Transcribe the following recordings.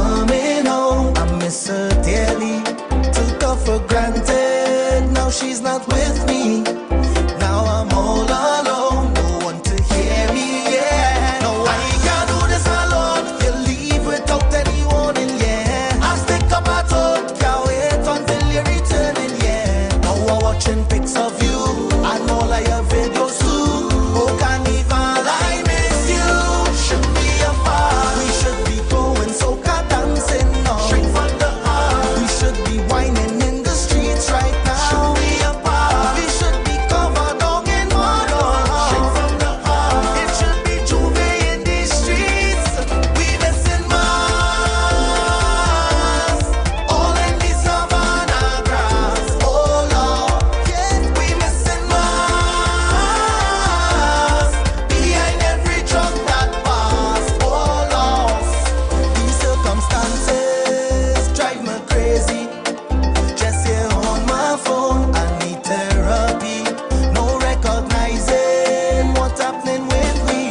coming home. I miss her dearly. Took her for granted. Now she's not with me. Now I'm all alone. No one to hear me, yeah. No, I can't do this alone. You leave without any warning, yeah. I stick up at home. Can't wait until you're returning, yeah. Now I'm watching pics of you and all of your videos too. Oh, can't even lie, miss you. Should be apart. We should be going soca dancing now. Straight from the heart. We should be whining in the streets right now. Should be apart. We should be covered down in mud. Straight from the heart. It should be Juve in these streets. We missing Mars. All in the savannah grass. Oh Lord, yes, we missing Mars. Behind every truck that pass. Oh Lord, these circumstances drive me crazy. Just here on my phone, I need therapy. No recognizing what's happening with me.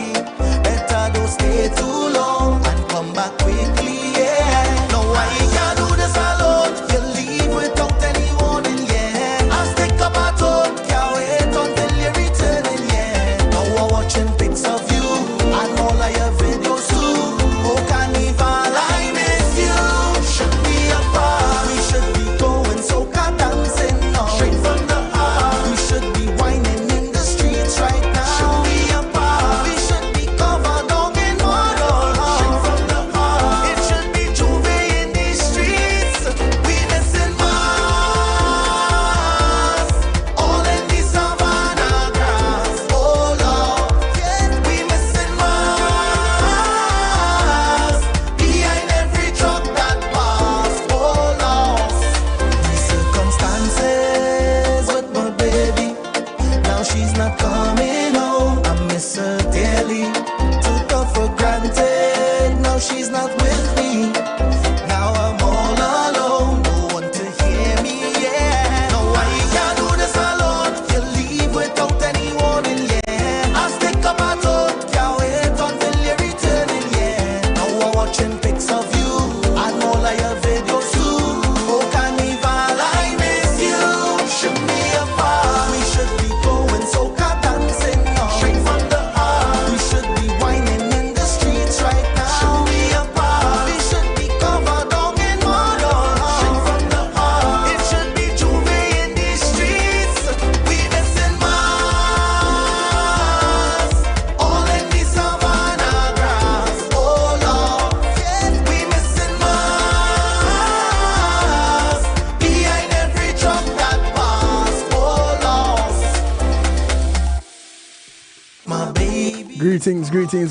Better don't stay too long and come back quickly, yeah. No, I can't do this alone. You leave without any warning, yeah. I stick up at home. Can't wait until you're returning, yeah. Now I'm watching pics of you and all of your videos too. Oh, can't even lie, miss you. Should be apart. We should be going soca dancing now. Straight from the heart. We should be whining in the streets right now. Should be apart. We should be covered down in mud. Straight from the heart. It should be Juve in these streets. We missing Mars. All in the savannah grass. Oh Lord, yes, we missing Mars. Behind every truck that pass. Oh Lord, these circumstances with my baby. Now she's not coming home. I miss her dearly. Took her for granted. Now she's not with me. Now I'm all alone. No one to hear me, yeah. No, I can't do this alone. You leave without any warning, yeah. I stick up at home. Can't wait until you're returning, yeah. Now I'm watching pics of you and all of your videos too. Oh, can't even lie, miss you. Should be apart. We should be going soca dancing now. Straight from the heart. We should be whining in the streets right now. Should be apart. We should be covered down in mud. Straight from the heart. It should be Juve in these streets. We missing Mars. All in the savannah grass. Oh Lord, yes, we missing Mars. Behind every truck that pass. Oh Lord, my baby,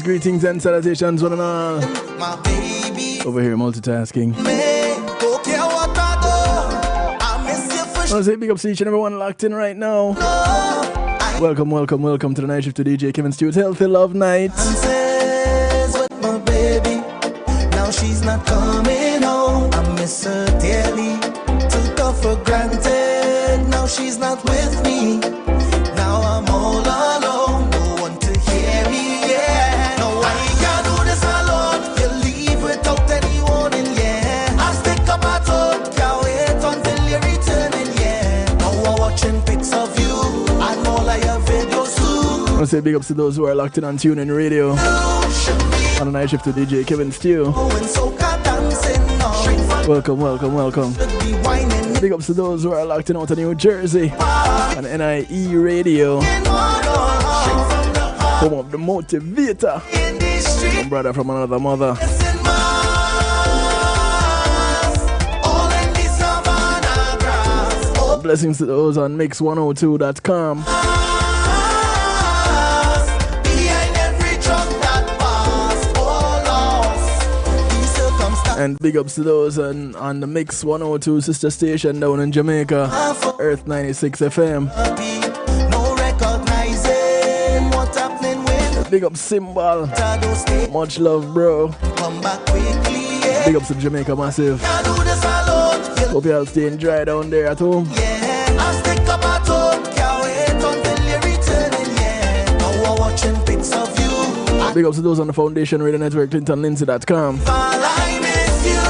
Greetings and salutations, one and all. my baby. Over here, multitasking. Don't care what I do. I miss you for I want to say big up to each and everyone locked in right now. sure. Welcome to the night shift to DJ Kevin Stewart's Healthy Love Night. Says with my baby. Now she's not coming home. I miss her dearly. Took her for granted. Now she's not with me. Now I'm all alone. No one to hear me, yeah. No, I can't do this alone. You leave without any warning, yeah. I stick up at home. Can't wait until you're returning, yeah. Now I'm watching pics of you and all of your videos too. I want to say big ups to those who are locked in on TuneIn Radio. Should be On the night shift to DJ Kevin Stew. going soca dancing now. Straight from Welcome. should be whining Big ups to those who are locked in out of New Jersey. On NIE Radio. in mud. Straight from the heart. Home of the motivator. In these streets. One brother from another mother. Missing Mars. All in the savannah grass. Oh Blessings to those on mix102.com. Mars. Behind every truck that pass. Oh Lord, these circumstances. And big ups to those on the Mix 102 sister station down in Jamaica. Earth 96 FM. No recognizing what's happening with Big up Symbol. Shadow State. Much love, bro. Come back quickly, yeah. Big ups to Jamaica Massive. Can't do this alone. You Hope you all staying dry down there at home. yeah, I stick up at home. Can't wait until you're returning, yeah. Now I'm watching pics of you. Big ups to those on the Foundation Radio Network, ClintonLindsay.com. I miss you.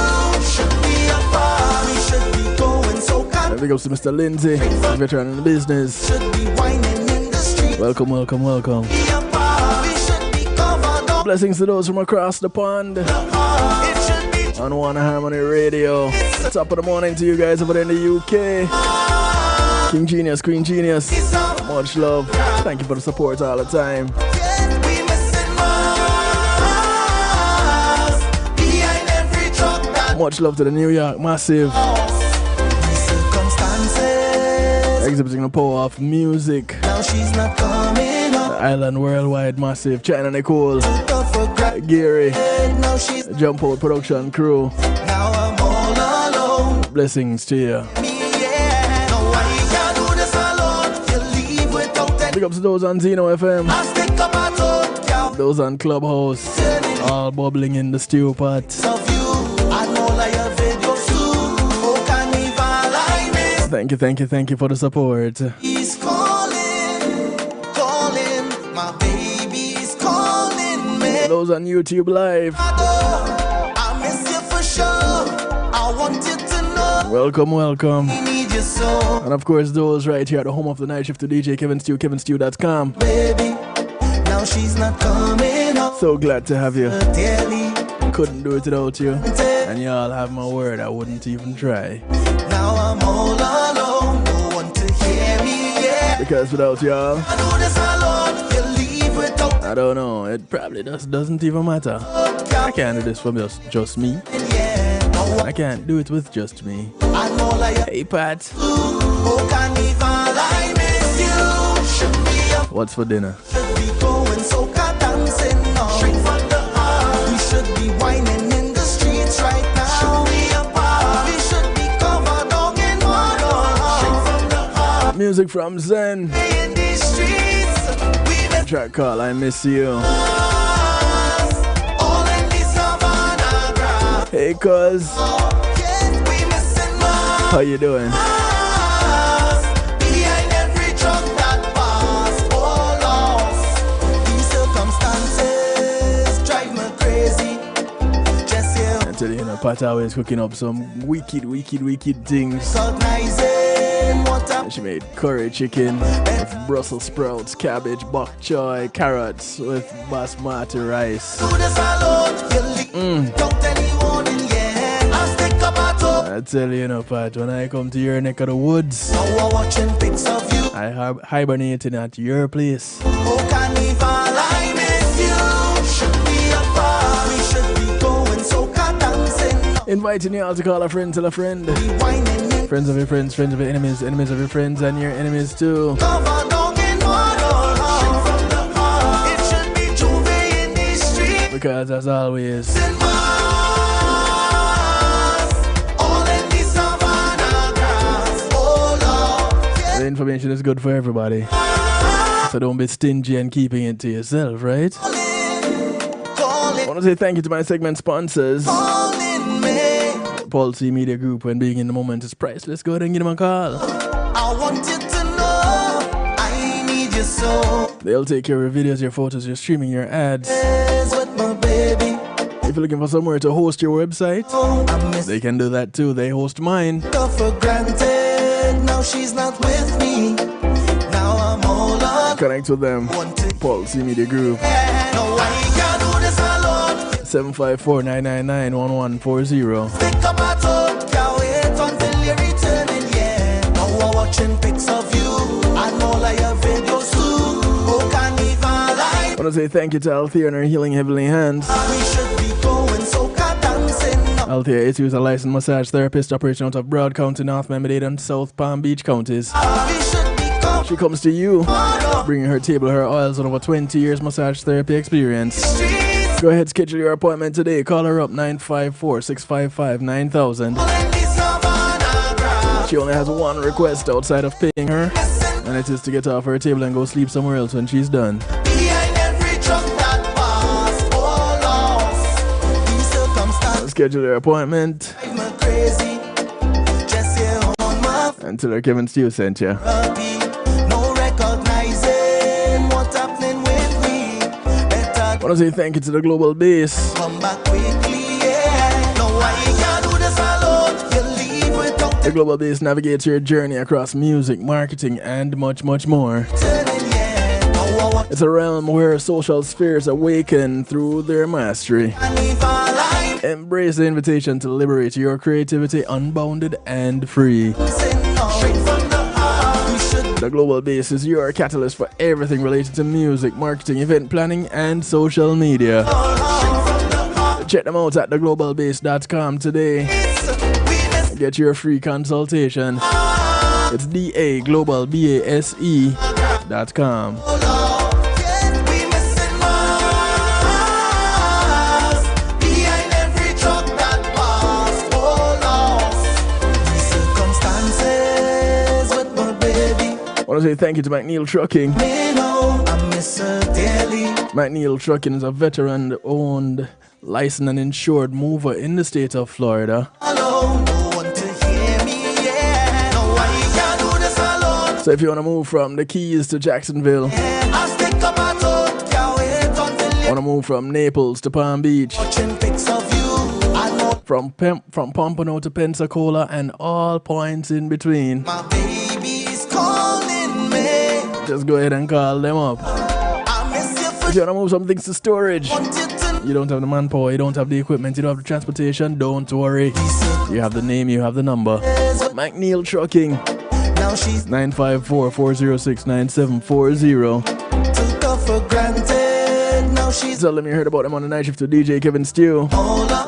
Big ups to Mr. Lindsay, veteran in the business. Welcome, welcome, welcome. Blessings to those from across the pond. On One Harmony Radio. Top of the morning to you guys over there in the UK. King Genius, Queen Genius. Much love. Thank you for the support all the time. Much love to the New York Massive. Exhibiting the power of music. The Island Worldwide Massive. China Nicole. Gary. Jump Out Production Crew. Blessings to you. Big ups to those on Zeno FM. Those on Clubhouse. All bubbling in the stew pot. Thank you for the support. He's calling, my baby's calling me. Those on YouTube Live. I miss you for sure. I want you to know. Welcome. I need you so. And of course, those right here at the home of the night shift to DJ Kevin Stew, kevinstew.com. Baby, now she's not coming up. So glad to have you. Daily. Couldn't do it without you. And y'all have my word, I wouldn't even try. Now I'm all alone, no one to hear me, yeah. Because without y'all, I do this alone, you leave without. I don't know, it probably doesn't even matter. I can't do this for just me. I can't do it with just me. Hey Pat, what's for dinner? Should be going soca dancing now. Straight from the heart. We should be whining in the streets right now. Should be apart. We should be covered dog in water. Straight from the heart. Music from Zen. In these streets, we miss Track call I Miss You. us. All in the savannah grass. Hey cuz, Yes, we missing us. how you doing? Behind every truck that pass, oh lost. These circumstances drive me crazy. Just here I tell you, Pat always cooking up some wicked things. recognizing what I'm. She made curry chicken with Brussels sprouts, cabbage, bok choy, carrots with basmati rice. Do this alone, you leave. Don't anyone in yeah. I'll stick up at home. I tell you, Pat, when I come to your neck of the woods, Now we're watching pics of you. I hibernating at your place. Oh, carnival, I miss you. Should be apart. We should be going soca dancing. Inviting you all to call a friend, tell a friend. Be whining in. Friends of your friends, friends of your enemies, enemies of your friends, and your enemies too. Cover dog in water. Straight from the heart. It should be Juve in the street. Because as always, In Mars. All in the savannah grass. Oh Lord. the information is good for everybody. So don't be stingy and keeping it to yourself, right? I Calling, want to say thank you to my segment sponsors. calling me. Paul C Media Group, when being in the moment is priceless. Go ahead and give them a call. I want you to know I need you so. They'll take care of your videos, your photos, your streaming, your ads. Yes, with my baby. If you're looking for somewhere to host your website, Oh, I miss they can do that too. They host mine. her for granted. Now she's not with me. Now I'm all alone. Connect with them. Want to Paul C Media Group. no, I can't do this alone. 754-999-1140. Think about it, can't wait until you're returning, yeah. Now we're watching pics of you and all of your videos too. Oh, carnival, I want to say thank you to Althea and her Healing Heavenly Hands. we should be going soca dancing. Althea is a licensed massage therapist operating out of Broward County, North Miami-Dade, and South Palm Beach counties. We should be going She comes to you, bringing her table, her oils, and over 20 years massage therapy experience. streets. Go ahead, schedule your appointment today. Call her up 954-655-9000. All in the savannah grass. She only has one request outside of paying her, and it is to get off her table and go sleep somewhere else when she's done. Behind every truck that pass, oh lost. These circumstances Schedule your appointment drive me crazy. Just here on my and tell her Kevin Stew sent you. puppy. No recognizing what's happening with me. Better I want to say thank you to the Global Base. come back quickly, yeah. No, I can't do this alone. You leave without The Global Base navigates your journey across music, marketing, and much, much more. It's a realm where social spheres awaken through their mastery. Embrace the invitation to liberate your creativity unbounded and free. The Global Base is your catalyst for everything related to music, marketing, event planning, and social media. Check them out at theglobalbase.com today. Get your free consultation. It's daglobalbase.com. I want to say thank you to McNeil Trucking. McNeil Trucking is a veteran-owned, licensed and insured mover in the state of Florida. So if you want to move from the Keys to Jacksonville, want to move from Naples to Palm Beach, from Pompano to Pensacola, and all points in between, just go ahead and call them up. If you want to move some things to storage, you don't have the manpower, you don't have the equipment, you don't have the transportation, don't worry. You have the name, you have the number. McNeil Trucking, 954-406-9740. Tell them you heard about them on the night shift to DJ Kevin Stew.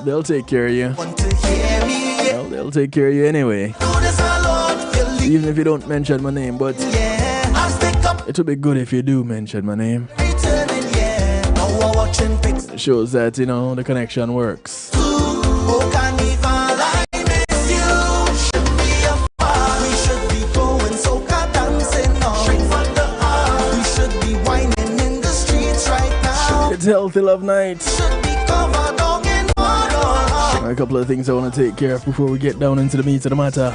They'll take care of you. Well, they'll take care of you anyway. Even if you don't mention my name, but it would be good if you do mention my name. It shows that, you know, the connection works. It's Healthy Love Night. A couple of things I want to take care of before we get down into the meat of the matter.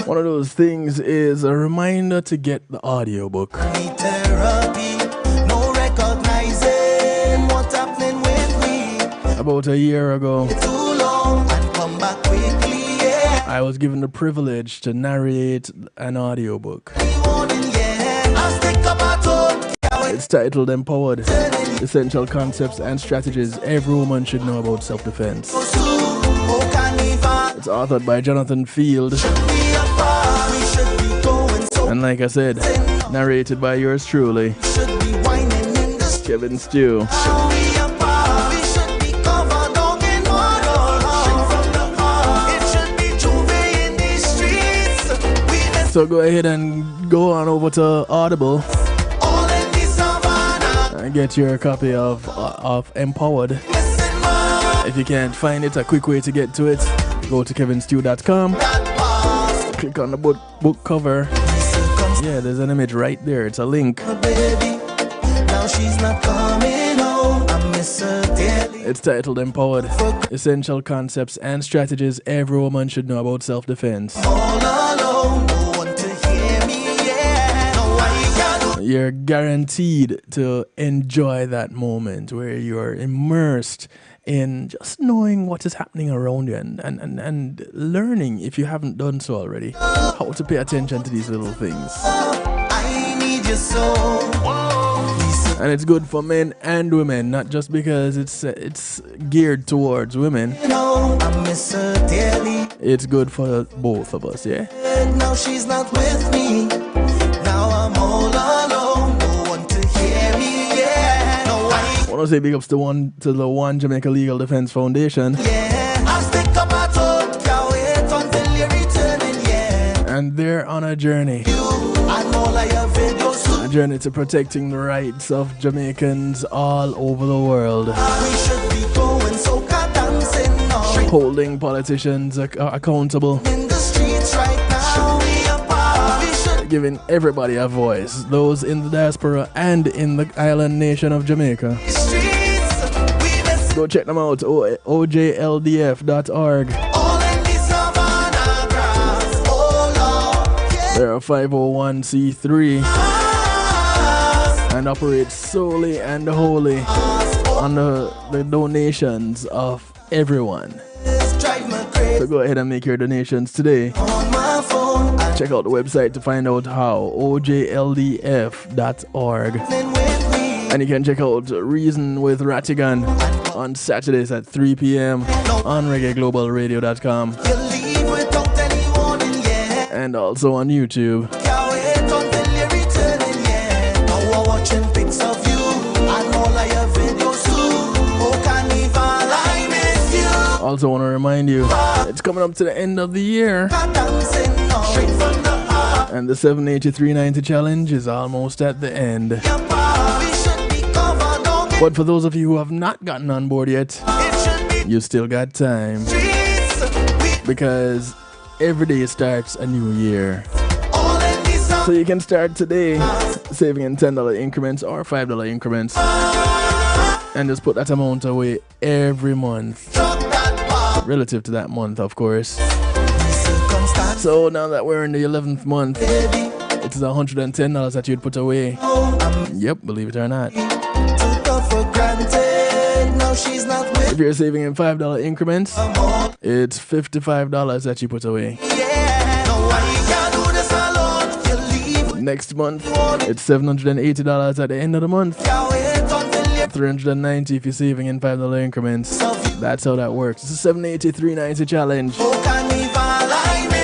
One of those things is a reminder to get the audiobook. About a year ago, I was given the privilege to narrate an audiobook. It's titled Empowered: Essential Concepts and Strategies Every Woman Should Know About Self-Defense. It's authored by Jonathan Field. And like I said, narrated by yours truly, Kevin Stew. So go ahead and go on over to Audible and get your copy of Empowered. If you can't find it, a quick way to get to it, go to kevinstew.com, click on the book cover. Yeah, there's an image right there. It's a link. It's titled Empowered: Essential Concepts and Strategies Every Woman Should Know About Self-Defense. You're guaranteed to enjoy that moment where you're immersed in just knowing what is happening around you and learning, if you haven't done so already, how to pay attention to these little things. I need your soul. And it's good for men and women, not just because it's geared towards women. It's good for both of us, yeah? Now she's not with me. Now I'm all alone. No one to hear me, yeah. No, I want to say big ups to the One Jamaica Legal Defense Foundation. Yeah, I'll stick up my toe. Can't wait until you're returning, yeah. And they're on a journey. A journey to protecting the rights of Jamaicans all over the world. We should be going soca dancing now. Holding politicians accountable. In the streets right now. Giving everybody a voice, those in the diaspora and in the island nation of Jamaica. Go check them out, ojldf.org. They're a 501c3 and operate solely and wholly on the donations of everyone. So go ahead and make your donations today. Check out the website to find out how, ojldf.org. And you can check out Reason with Ratigan on Saturdays at 3 p.m. on reggaeglobalradio.com. And also on YouTube. Also want to remind you, it's coming up to the end of the year. And the 783.90 challenge is almost at the end. But for those of you who have not gotten on board yet, you still got time. Because every day starts a new year. So you can start today saving in $10 increments or $5 increments. And just put that amount away every month. Relative to that month, of course. So now that we're in the 11th month, it's $110 that you'd put away. Yep, believe it or not. If you're saving in $5 increments, it's $55 that you put away. Next month, it's $780 at the end of the month. $390 if you're saving in $5 increments. That's how that works. It's a 783.90 challenge.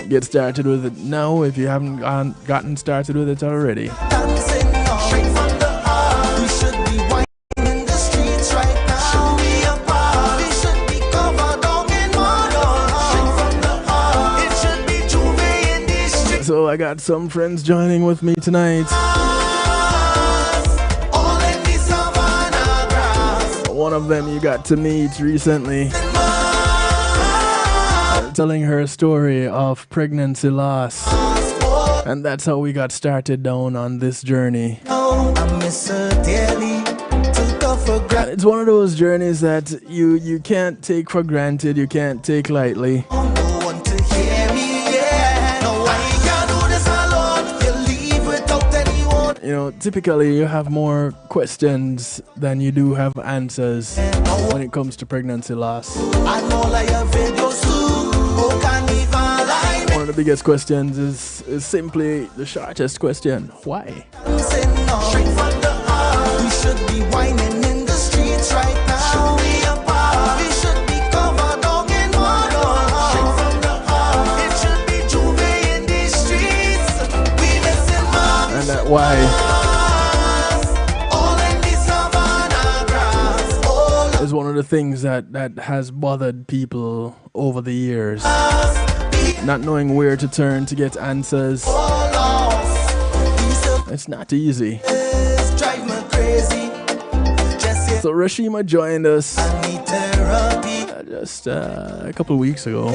Get started with it now if you haven't gotten started with it already. So I got some friends joining with me tonight. One of them you got to meet recently, telling her story of pregnancy loss. And that's how we got started down on this journey. And it's one of those journeys that you can't take for granted, you can't take lightly. You know, typically you have more questions than you do have answers when it comes to pregnancy loss. One of the biggest questions is simply the shortest question. Why? We should be whining in the streets right now. We should be covered up in water. It should be juve in the streets. We missing moms. And that why is one of the things that has bothered people over the years. Not knowing where to turn to get answers. It's not easy. So Rashima joined us just a couple of weeks ago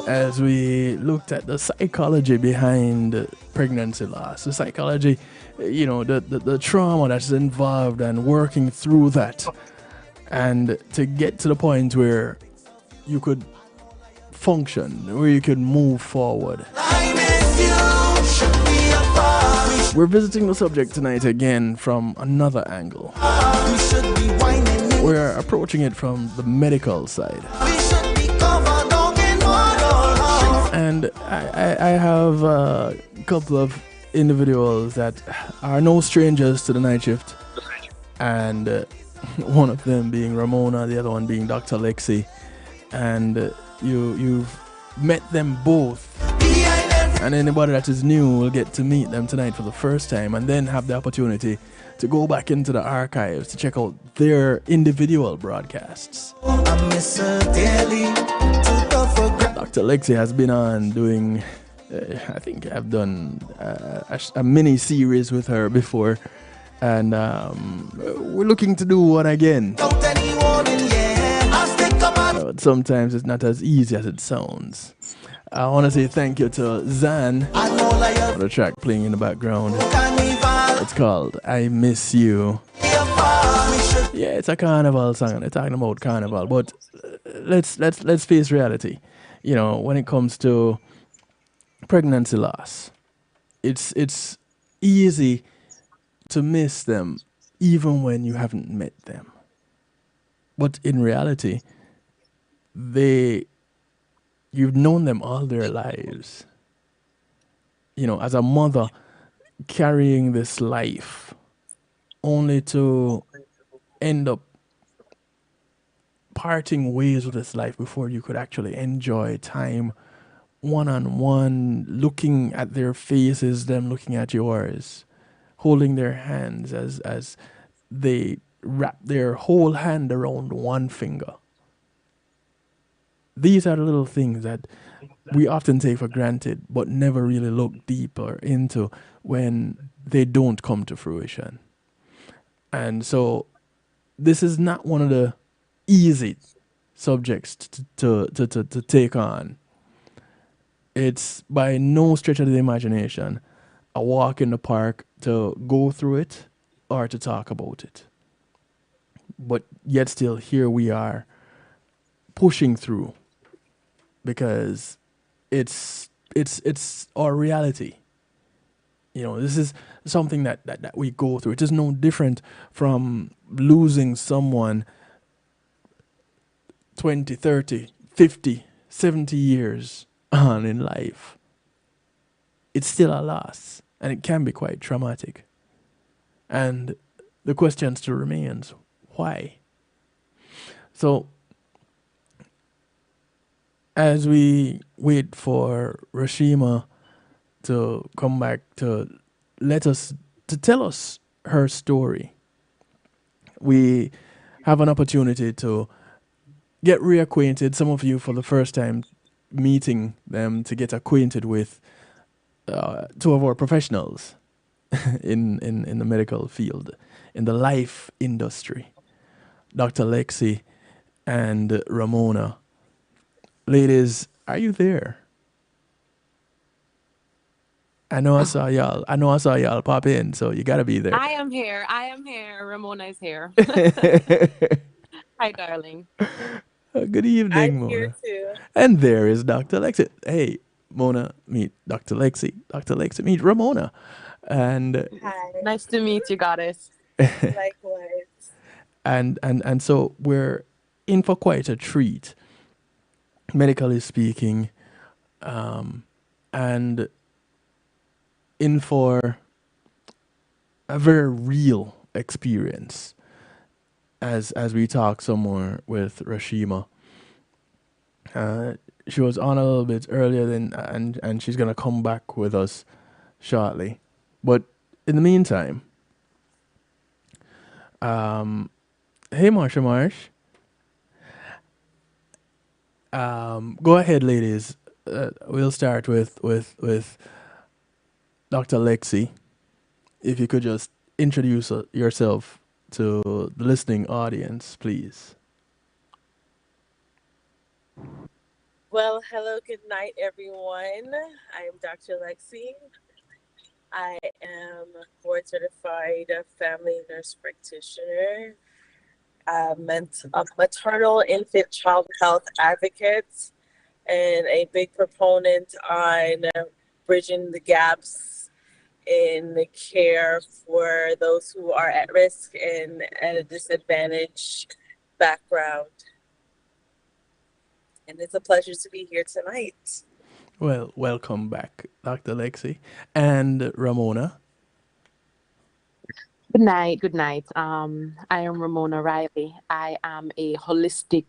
as we looked at the psychology behind pregnancy loss. The psychology, you know, the trauma that's involved and working through that. And to get to the point where you could function, where you could move forward. We're visiting the subject tonight again from another angle. We're approaching it from the medical side. And I have a couple of individuals that are no strangers to the night shift. And one of them being Ramona, the other one being Dr. Lexi. And you've met them both. And anybody that is new will get to meet them tonight for the first time and then have the opportunity to go back into the archives to check out their individual broadcasts. Dr. Lexi has been on doing, I think I've done a mini series with her before. And we're looking to do one again. But sometimes it's not as easy as it sounds. I want to say thank you to Zan for the track playing in the background. It's called I Miss You. Yeah, it's a carnival song, and they're talking about carnival. But let's face reality. You know, when it comes to pregnancy loss, it's easy to miss them, even when you haven't met them. But in reality, they you've known them all their lives. You know, as a mother carrying this life, only to end up parting ways with this life before you could actually enjoy time one on one, looking at their faces, them looking at yours, holding their hands as they wrap their whole hand around one finger. These are the little things that we often take for granted, but never really look deeper into when they don't come to fruition. And so, this is not one of the easy subjects to take on. It's by no stretch of the imagination a walk in the park to go through it or to talk about it. But yet, still, here we are pushing through because it's our reality. You know, this is something that we go through. It is no different from losing someone 20, 30, 50, 70 years on in life. It's still a loss, and it can be quite traumatic. And the question still remains, why? So, as we wait for Rashima to come back to tell us her story, we have an opportunity to get reacquainted. Some of you for the first time meeting them, to get acquainted with two of our professionals in the medical field, in the life industry, Dr. Lexi and Ramona. Ladies, are you there? I know I saw y'all pop in, so you gotta be there. I am here. I am here. Ramona is here. Hi, darling. Good evening, I'm here Mona. too. And there is Dr. Lexi. Hey, Mona, meet Dr. Lexi. Dr. Lexi, meet Ramona. And Hi. Nice to meet you, goddess. Likewise. and so we're in for quite a treat, medically speaking, and in for a very real experience as we talk some more with Rashima. Uh, she was on a little bit earlier than and she's gonna come back with us shortly. But in the meantime, hey Marsha Marsh, go ahead, ladies. We'll start with Dr. Lexi. If you could just introduce yourself to the listening audience, please. Well, hello, good night, everyone. I am Dr. Lexi. I am board certified family nurse practitioner, a maternal infant child health advocate, and a big proponent on bridging the gaps in the care for those who are at risk and at a disadvantaged background. And it's a pleasure to be here tonight. Well, welcome back, Dr. Lexi and Ramona. Good night. Good night. I am Ramona Riley. I am a holistic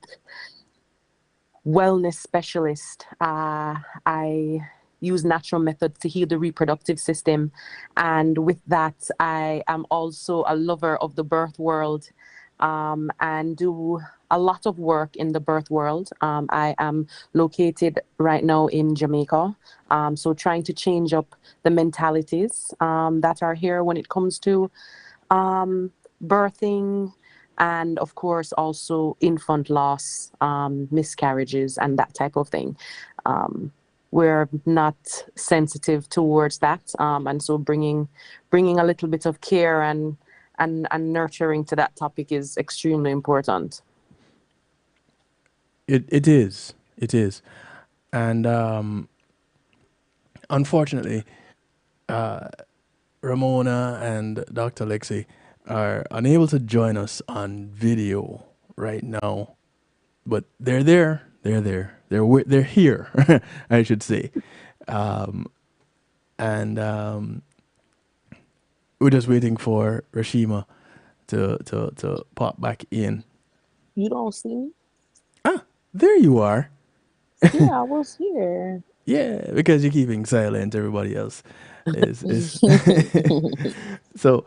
wellness specialist. I use natural methods to heal the reproductive system. And with that, I am also a lover of the birth world, and do a lot of work in the birth world. I am located right now in Jamaica, so trying to change up the mentalities that are here when it comes to birthing, and of course also infant loss, miscarriages, and that type of thing. We're not sensitive towards that, and so bringing a little bit of care and nurturing to that topic is extremely important. It is. It is. And unfortunately, Ramona and Dr. Lexi are unable to join us on video right now, but they're there. They're there. They're here, I should say. And we're just waiting for Rashima to pop back in. You don't see me? Ah, there you are. Yeah, I was here. Yeah, because you're keeping silent. Everybody else is so.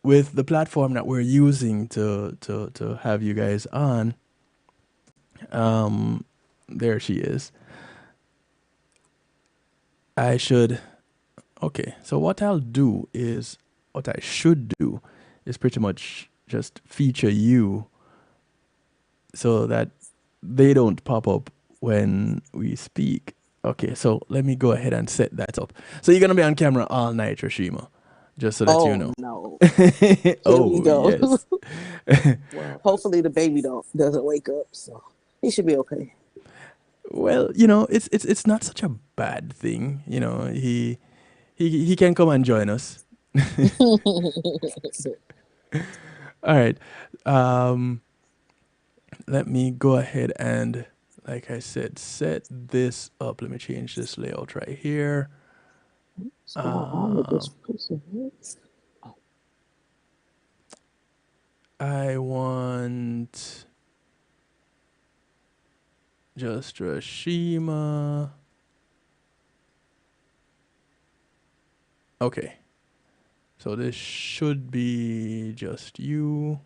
With the platform that we're using to have you guys on, there she is. I should. Okay, so what I'll do is what I should do is pretty much just feature you so that they don't pop up when we speak. Okay, so let me go ahead and set that up. So you're gonna be on camera all night, Rashima, just so that you Oh know. no. Here we Oh go. yes. Well, hopefully the baby doesn't wake up, so he should be okay. Well, it's not such a bad thing. He can come and join us. All right. Um, Let me go ahead and, like I said, set this up. Let me change this layout right here. What's going on with this piece of wood? I want just Rashima. Okay. So this should be just you.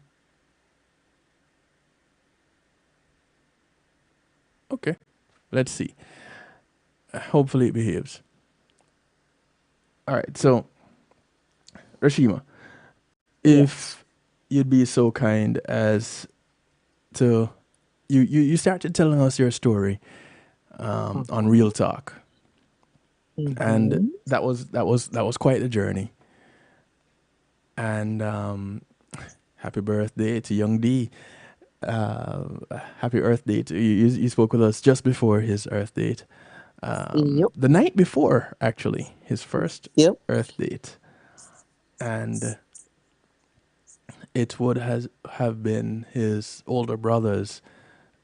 Okay. Let's see. Hopefully it behaves. All right. So, Rashima, if you'd be so kind as to you started telling us your story on Real Talk, and that was quite the journey. And happy birthday to Young D. Uh, Happy Earth Date. You spoke with us just before his Earth Date. Yep. The night before, actually, his first Yep. Earth Date, and it would have been his older brother's.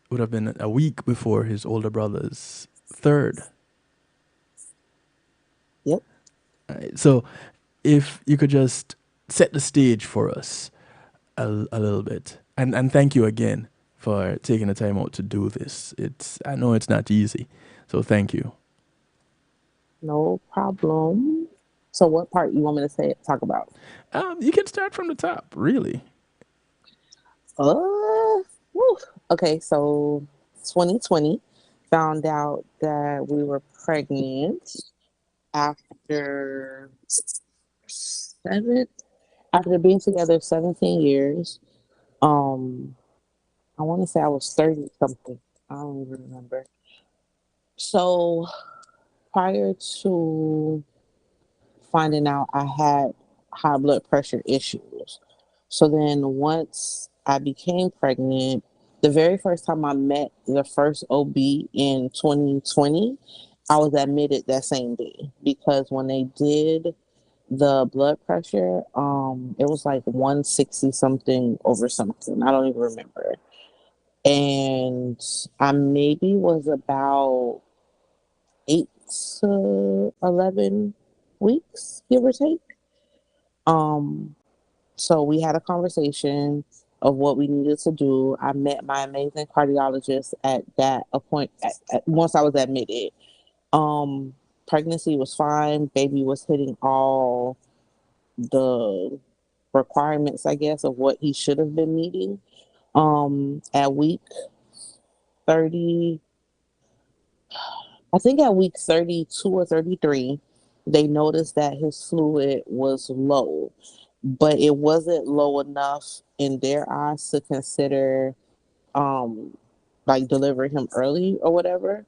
Would have been a week before his older brother's third. Yep. Right, so, if you could just set the stage for us a little bit, and thank you again for taking the time out to do this. I know it's not easy, so thank you. No problem. So what part you want me to talk about? You can start from the top, really. Woo. Okay, so 2020 found out that we were pregnant after seven after being together 17 years. I want to say I was 30 something. I don't even remember. So prior to finding out I had high blood pressure issues. So then once I became pregnant, the very first time I met the first OB in 2020, I was admitted that same day because when they did the blood pressure, it was like 160 something over something. I don't even remember. And I maybe was about 8 to 11 weeks, give or take. Um, so we had a conversation of what we needed to do. I met my amazing cardiologist at that appointment once I was admitted. Um, Pregnancy was fine. Baby was hitting all the requirements, I guess, of what he should have been meeting. At week 30, I think at week 32 or 33, they noticed that his fluid was low, but it wasn't low enough in their eyes to consider um like delivering him early or whatever.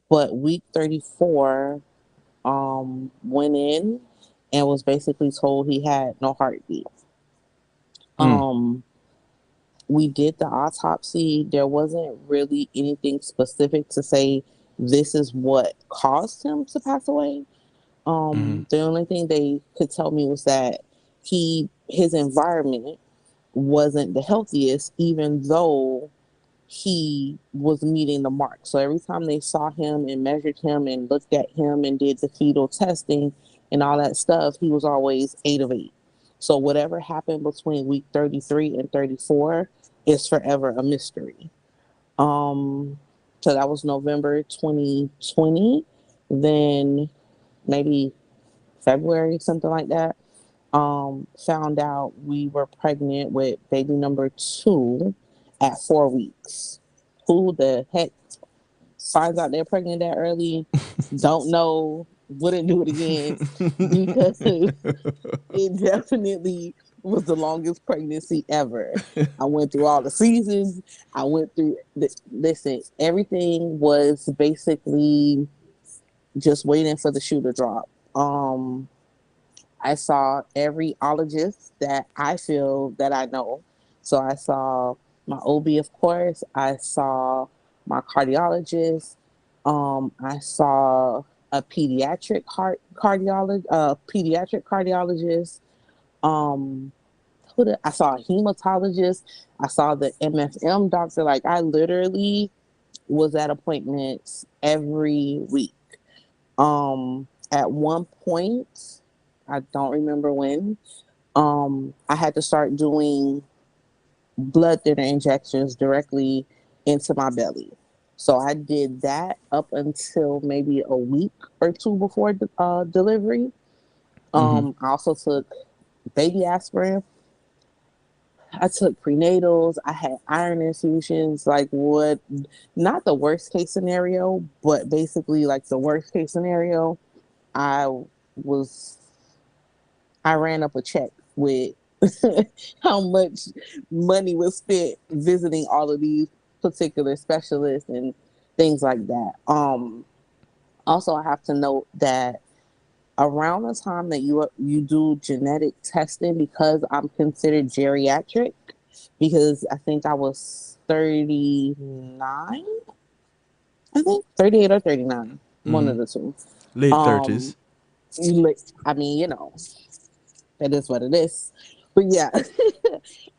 But week 34 went in and was basically told he had no heartbeat. Mm. Um, we did the autopsy. There wasn't really anything specific to say this is what caused him to pass away. Mm-hmm. The only thing they could tell me was that his environment wasn't the healthiest, even though he was meeting the mark. So every time they saw him and measured him and looked at him and did the fetal testing and all that stuff, he was always 8 of 8. So whatever happened between week 33 and 34 is forever a mystery. Um, so that was November 2020. Then maybe February, something like that. Found out we were pregnant with baby number 2 at 4 weeks. Who the heck finds out they're pregnant that early? Don't know. Wouldn't do it again because it definitely was the longest pregnancy ever. I went through all the seasons. I went through listen, everything was basically just waiting for the shoe to drop. I saw every ologist that I feel that I know. So I saw my OB, of course. I saw my cardiologist. I saw a pediatric cardiologist. Um, I saw a hematologist. I saw the MFM doctor. Like I literally was at appointments every week. At one point, I don't remember when, I had to start doing blood thinner injections directly into my belly. So I did that up until maybe a week or two before delivery. Mm-hmm. I also took baby aspirin. I took prenatals. I had iron infusions. Like what? Not the worst case scenario, but basically like the worst case scenario. I was I ran up a check with how much money was spent visiting all of these particular specialists and things like that. Also, I have to note that around the time that you do genetic testing, because I'm considered geriatric, because I think I was 39, I think 38 or 39, one Mm-hmm. of the two. Late Um, 30s. I mean, that is what it is. But yeah,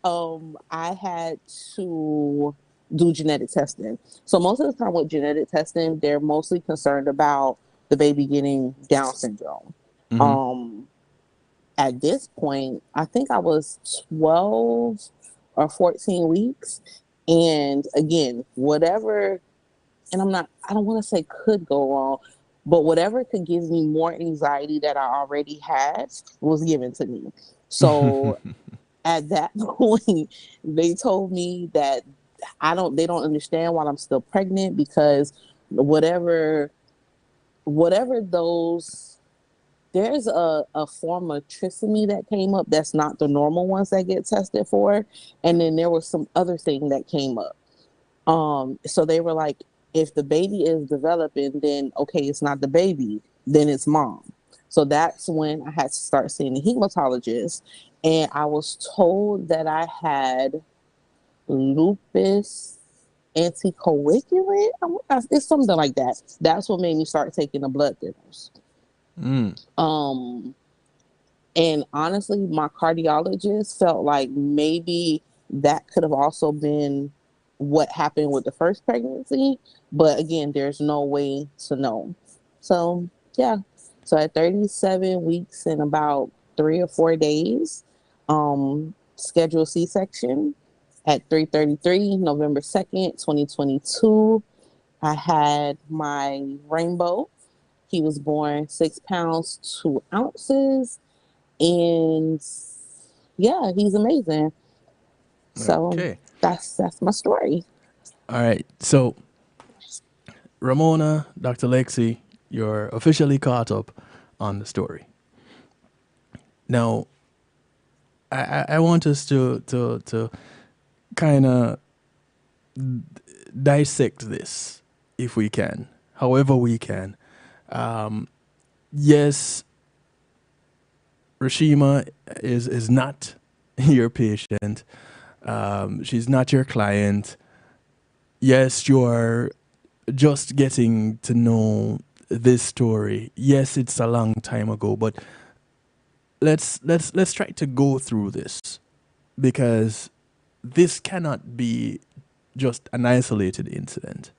I had to do genetic testing. So most of the time with genetic testing, they're mostly concerned about the baby getting Down syndrome. Mm-hmm. Um, at this point, I think I was 12 or 14 weeks. And again, whatever, and I don't want to say could go wrong, but whatever could give me more anxiety that I already had was given to me. So at that point, they told me that they don't understand why I'm still pregnant because whatever, whatever those, there's a form of trisomy that came up that's not the normal ones that get tested for. And then there was some other thing that came up. So they were like, if the baby is developing, then okay, it's not the baby, then it's mom. So that's when I had to start seeing the hematologist, and I was told that I had lupus anticoagulant. It's something like that. That's what made me start taking the blood thinners. Mm. Um, and honestly, my cardiologist felt like maybe that could have also been what happened with the first pregnancy. But again, there's no way to know. So, yeah. So at 37 weeks and about 3 or 4 days, scheduled C section at 3:33, November 2nd, 2022. I had my rainbow. He was born 6 pounds, 2 ounces, and yeah, he's amazing. So Okay. that's my story. All right. So, Ramona, Dr. Lexi, you're officially caught up on the story. Now, I want us to kind of dissect this if we can, however we can. Yes, Rashima is not your patient. She's not your client. Yes, you're just getting to know this story. Yes, it's a long time ago, but let's try to go through this because this cannot be just an isolated incident.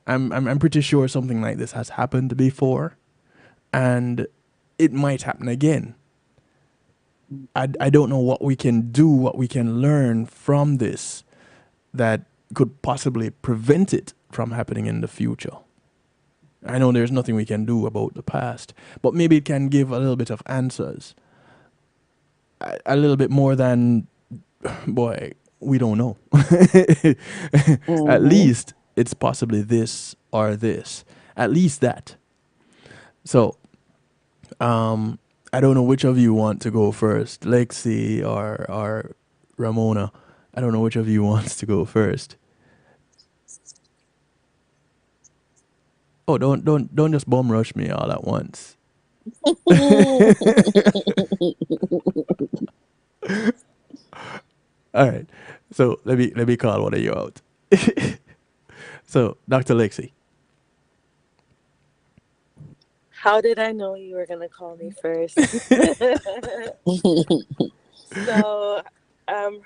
I'm pretty sure something like this has happened before, and it might happen again. I don't know what we can do, what we can learn from this that could possibly prevent it from happening in the future. I know there's nothing we can do about the past, but maybe it can give a little bit of answers. A little bit more than, boy, we don't know. At Mm-hmm. least it's possibly this or this. At least that. So, I don't know which of you want to go first, Lexi or Ramona. I don't know which of you wants to go first. Oh, don't just bum rush me all at once. All right. So let me call one of you out. So, Dr. Lexi. How did I know you were gonna call me first? So, um,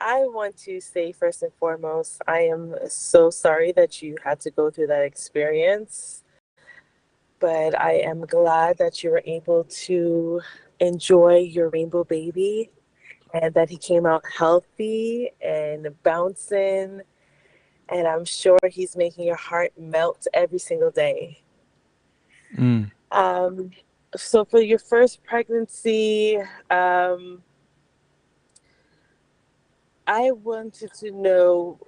I want to say first and foremost, I am so sorry that you had to go through that experience, but I am glad that you were able to enjoy your rainbow baby and that he came out healthy and bouncing. And I'm sure he's making your heart melt every single day. Mm. Um, so, for your first pregnancy, um, I wanted to know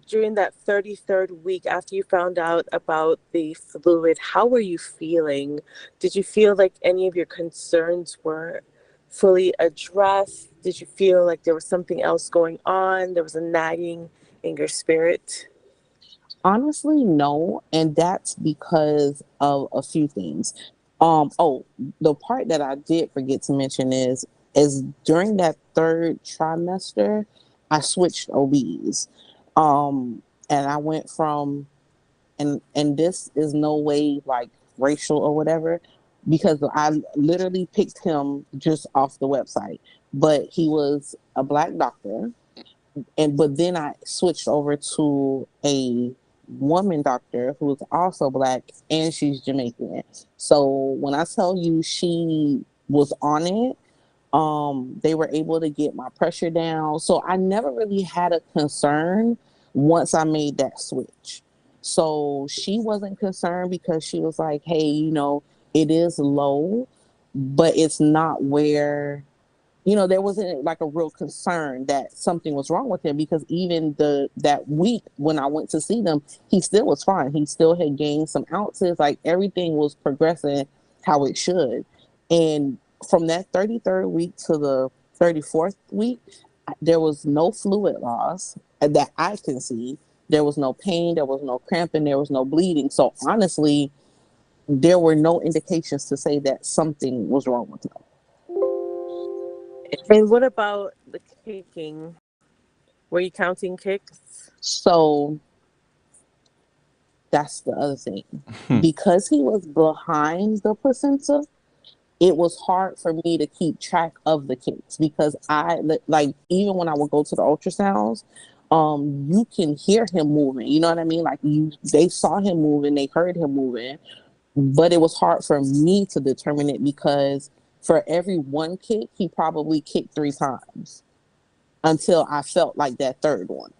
during that 33rd week after you found out about the fluid, how were you feeling? Did you feel like any of your concerns were fully addressed? Did you feel like there was something else going on? There was a nagging in your spirit? Honestly, no, and that's because of a few things. Oh, the part that I did forget to mention is during that third trimester, I switched OBs, and I went from and this is no way like racial or whatever, because I literally picked him just off the website, but he was a black doctor, and but then I switched over to a woman doctor who is also black and she's Jamaican. So when I tell you she was on it, they were able to get my pressure down. So I never really had a concern once I made that switch. So she wasn't concerned because she was like, hey, it is low, but it's not where there wasn't like a real concern that something was wrong with him, because even that week when I went to see them, he still was fine. He still had gained some ounces. Like everything was progressing how it should. And from that 33rd week to the 34th week, there was no fluid loss that I can see. There was no pain, there was no cramping, there was no bleeding. So honestly, there were no indications to say that something was wrong with him. And what about the kicking? Were you counting kicks? So that's the other thing. Because he was behind the placenta, it was hard for me to keep track of the kicks, because I like, even when I would go to the ultrasounds, you can hear him moving. You know what I mean? Like they saw him moving, they heard him moving, but it was hard for me to determine it, because for every one kick, he probably kicked 3 times until I felt like that third one.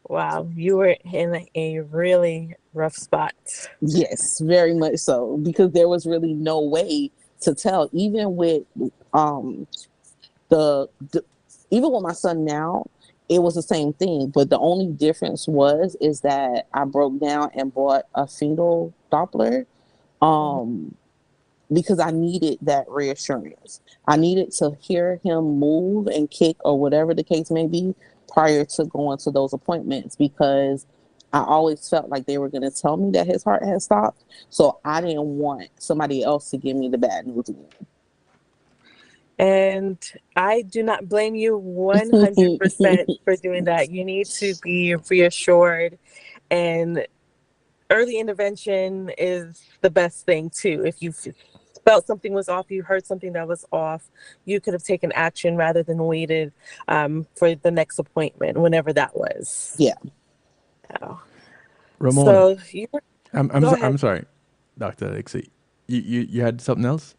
Wow, you were in a really rough spot. Yes, very much so, because there was really no way to tell. Even with um the even with my son now, it was the same thing. But the only difference is that I broke down and bought a fetal Doppler, um because I needed that reassurance. I needed to hear him move and kick or whatever the case may be prior to going to those appointments, because I always felt like they were going to tell me that his heart had stopped. So I didn't want somebody else to give me the bad news again. And I do not blame you 100% for doing that. You need to be reassured, and early intervention is the best thing too. If you felt something was off, you heard something that was off, you could have taken action rather than waited for the next appointment, whenever that was. Yeah. Oh. Ramona, So you were, go ahead. I'm sorry, Dr. Lexi. You had something else?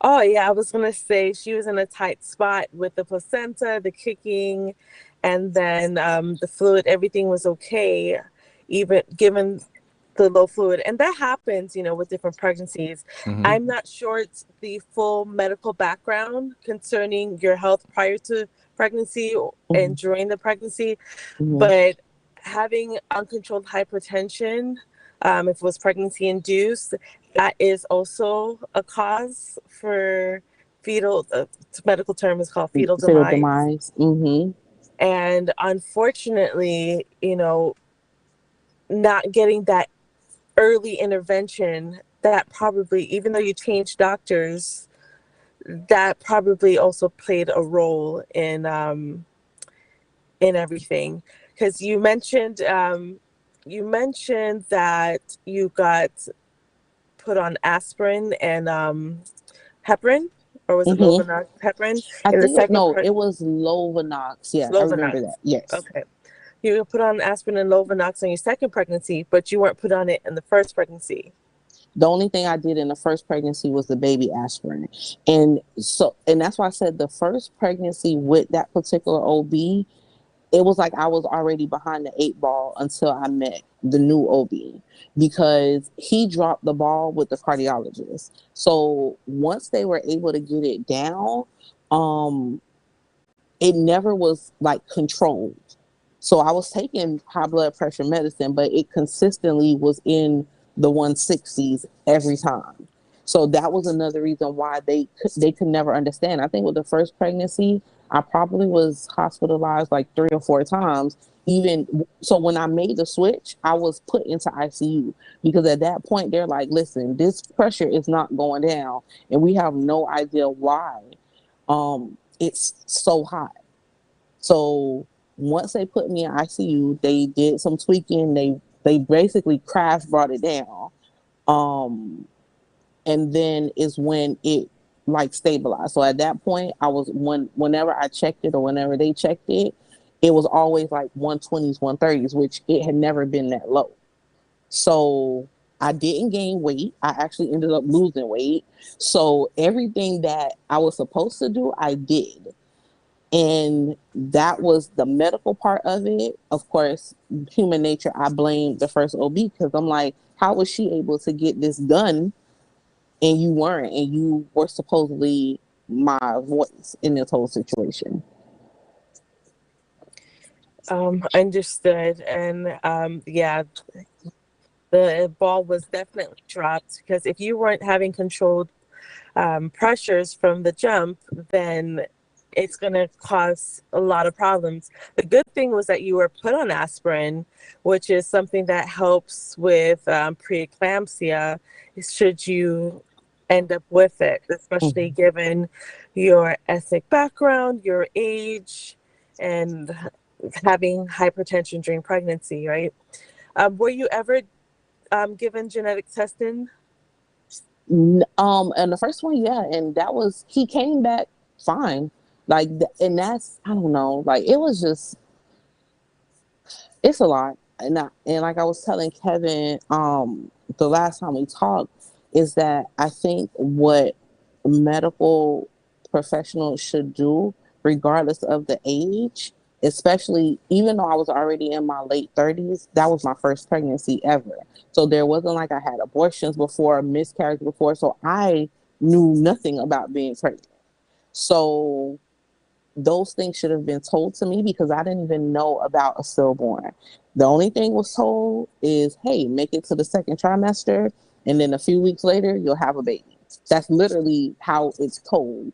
Oh, yeah, I was going to say she was in a tight spot with the placenta, the kicking, and then the fluid. Everything was okay, even given the low fluid. And that happens, with different pregnancies. Mm-hmm. I'm not sure it's the full medical background concerning your health prior to pregnancy and during the pregnancy, but having uncontrolled hypertension, if it was pregnancy induced, that is also a cause for fetal, the medical term is called fetal Fetal demise. demise. And unfortunately, not getting that early intervention, that probably, even though you changed doctors, that probably also played a role in everything. Because you mentioned that you got put on aspirin and heparin, or was it Lovenox heparin I in the think second it was Lovenox. Yes, I remember that. Lovenox. Yes. Okay. You were put on aspirin and Lovenox on your second pregnancy, but you weren't put on it in the first pregnancy. The only thing I did in the first pregnancy was the baby aspirin. And that's why I said the first pregnancy with that particular OB, it was like I was already behind the 8 ball until I met the new OB, because he dropped the ball with the cardiologist. So once they were able to get it down, it never was like controlled. So I was taking high blood pressure medicine, but it consistently was in the 160s every time. So that was another reason why they could never understand. I think with the first pregnancy, I probably was hospitalized like 3 or 4 times. Even so, when I made the switch, I was put into ICU, because at that point they're like, "Listen, this pressure is not going down, and we have no idea why. It's so high." So once they put me in ICU, they did some tweaking. They basically crash brought it down. And then is when it like stabilized. So at that point, I was whenever I checked it or whenever they checked it, it was always like 120s, 130s, which it had never been that low. So I didn't gain weight. I actually ended up losing weight. So everything that I was supposed to do, I did. And that was the medical part of it. Of course, human nature, I blamed the first OB, because I'm like, how was she able to get this done and you weren't, and you were supposedly my voice in this whole situation? Understood. And yeah, the ball was definitely dropped, because if you weren't having controlled pressures from the jump, then it's going to cause a lot of problems. The good thing was that you were put on aspirin, which is something that helps with preeclampsia, should you end up with it, especially given your ethnic background, your age, and having hypertension during pregnancy, right? Were you ever given genetic testing? And the first one, yeah, and he came back fine. Like, and that's, I don't know, like, it was just, it's a lot. And like I was telling Kevin, the last time we talked, is that I think what medical professionals should do, regardless of the age, especially even though I was already in my late 30s, that was my first pregnancy ever. So there wasn't like I had abortions before, miscarriage before. So I knew nothing about being pregnant. So those things should have been told to me, because I didn't even know about a stillborn. The only thing was told is, hey, make it to the second trimester, and then a few weeks later, you'll have a baby. That's literally how it's told.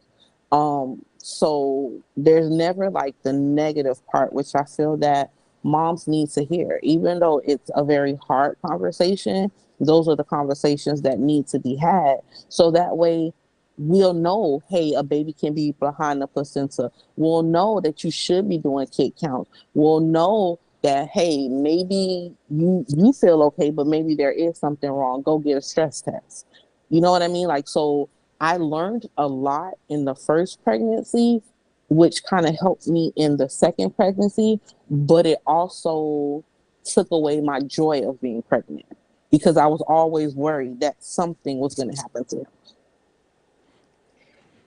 So there's never like the negative part, which I feel that moms need to hear. Even though it's a very hard conversation, those are the conversations that need to be had. So that way we'll know, hey, a baby can be behind the placenta. We'll know that you should be doing kick counts. We'll know that, hey, maybe you feel okay, but maybe there is something wrong. Go get a stress test. You know what I mean? Like, so I learned a lot in the first pregnancy, which kind of helped me in the second pregnancy, but it also took away my joy of being pregnant because I was always worried that something was going to happen to him.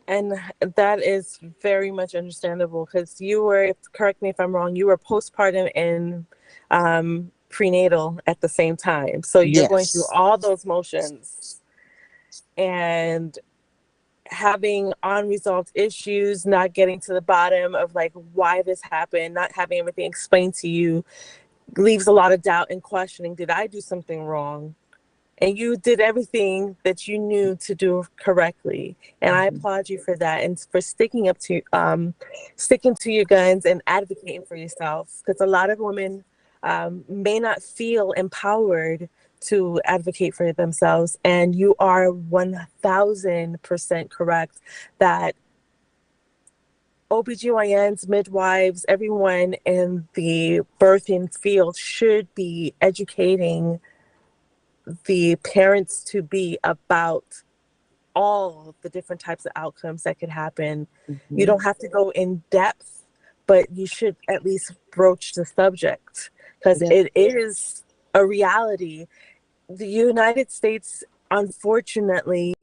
And that is very much understandable because you were, correct me if I'm wrong, you were postpartum and prenatal at the same time. So you're going through all those motions and having unresolved issues, not getting to the bottom of like why this happened, not having everything explained to you, leaves a lot of doubt and questioning. Did I do something wrong? And you did everything that you knew to do correctly, and I applaud you for that and for sticking to your guns and advocating for yourself, because a lot of women may not feel empowered to advocate for themselves, and you are 1000% correct that OBGYNs, midwives, everyone in the birthing field should be educating the parents to be about all the different types of outcomes that could happen. You don't have to go in depth, but you should at least broach the subject because it is a reality. The United States, unfortunately,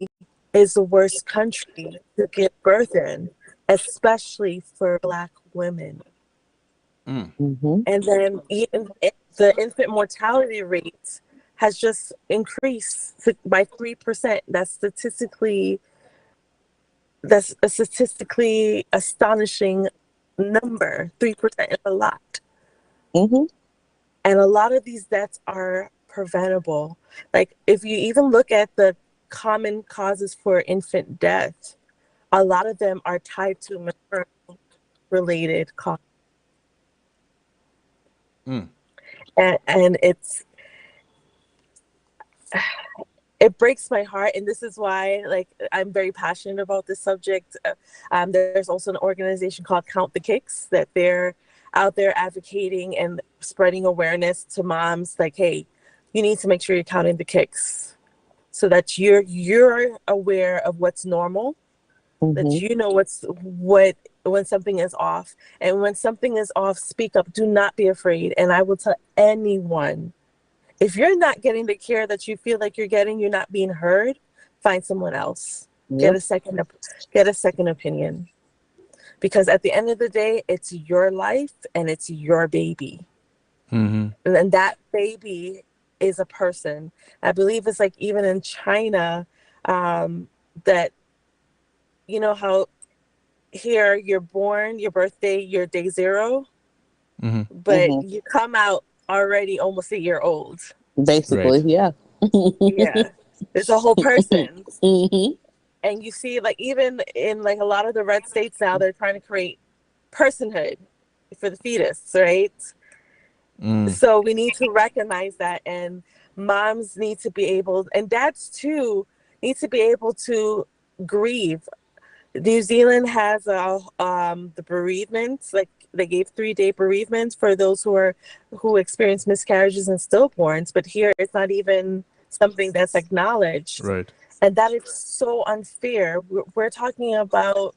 is the worst country to give birth in, especially for Black women. And then even the infant mortality rate has just increased by 3%. That's a statistically astonishing number. 3% is a lot. And a lot of these deaths are preventable. Like if you even look at the common causes for infant death, a lot of them are tied to maternal related causes. And it breaks my heart, and this is why like I'm very passionate about this subject. There's also an organization called Count the Kicks that they're out there advocating and spreading awareness to moms like, hey, you need to make sure you're counting the kicks so that you're aware of what's normal, that you know what when something is off, and when something is off, speak up. Do not be afraid. And I will tell anyone, if you're not getting the care that you feel like you're getting, you're not being heard, find someone else. Get a second opinion. Because at the end of the day, it's your life and it's your baby. And that baby is a person. I believe it's like even in China, that, you know how here you're born, your birthday, your day 0, but you come out already almost a year old. Basically, yeah. It's a whole person. And you see, like, even in like a lot of the red states now, they're trying to create personhood for the fetus, right? So we need to recognize that, and moms need to be able, and dads too, need to be able to grieve. New Zealand has the bereavements, like they gave 3-day bereavements for those who experience miscarriages and stillborns, but here it's not even something that's acknowledged. Right. And that is so unfair. We're talking about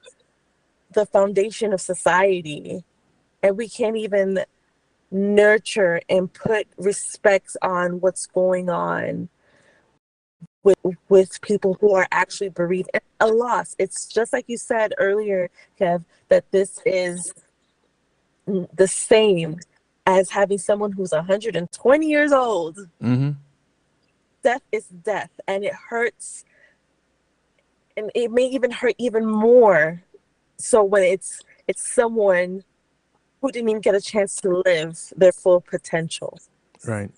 the foundation of society, and we can't even nurture and put respect on what's going on with people who are actually bereaved. And a loss. It's just like you said earlier, Kev, that this is the same as having someone who's 120 years old. Death is death, and it hurts, and it may even hurt even more so when it's someone who didn't even get a chance to live their full potential. Right.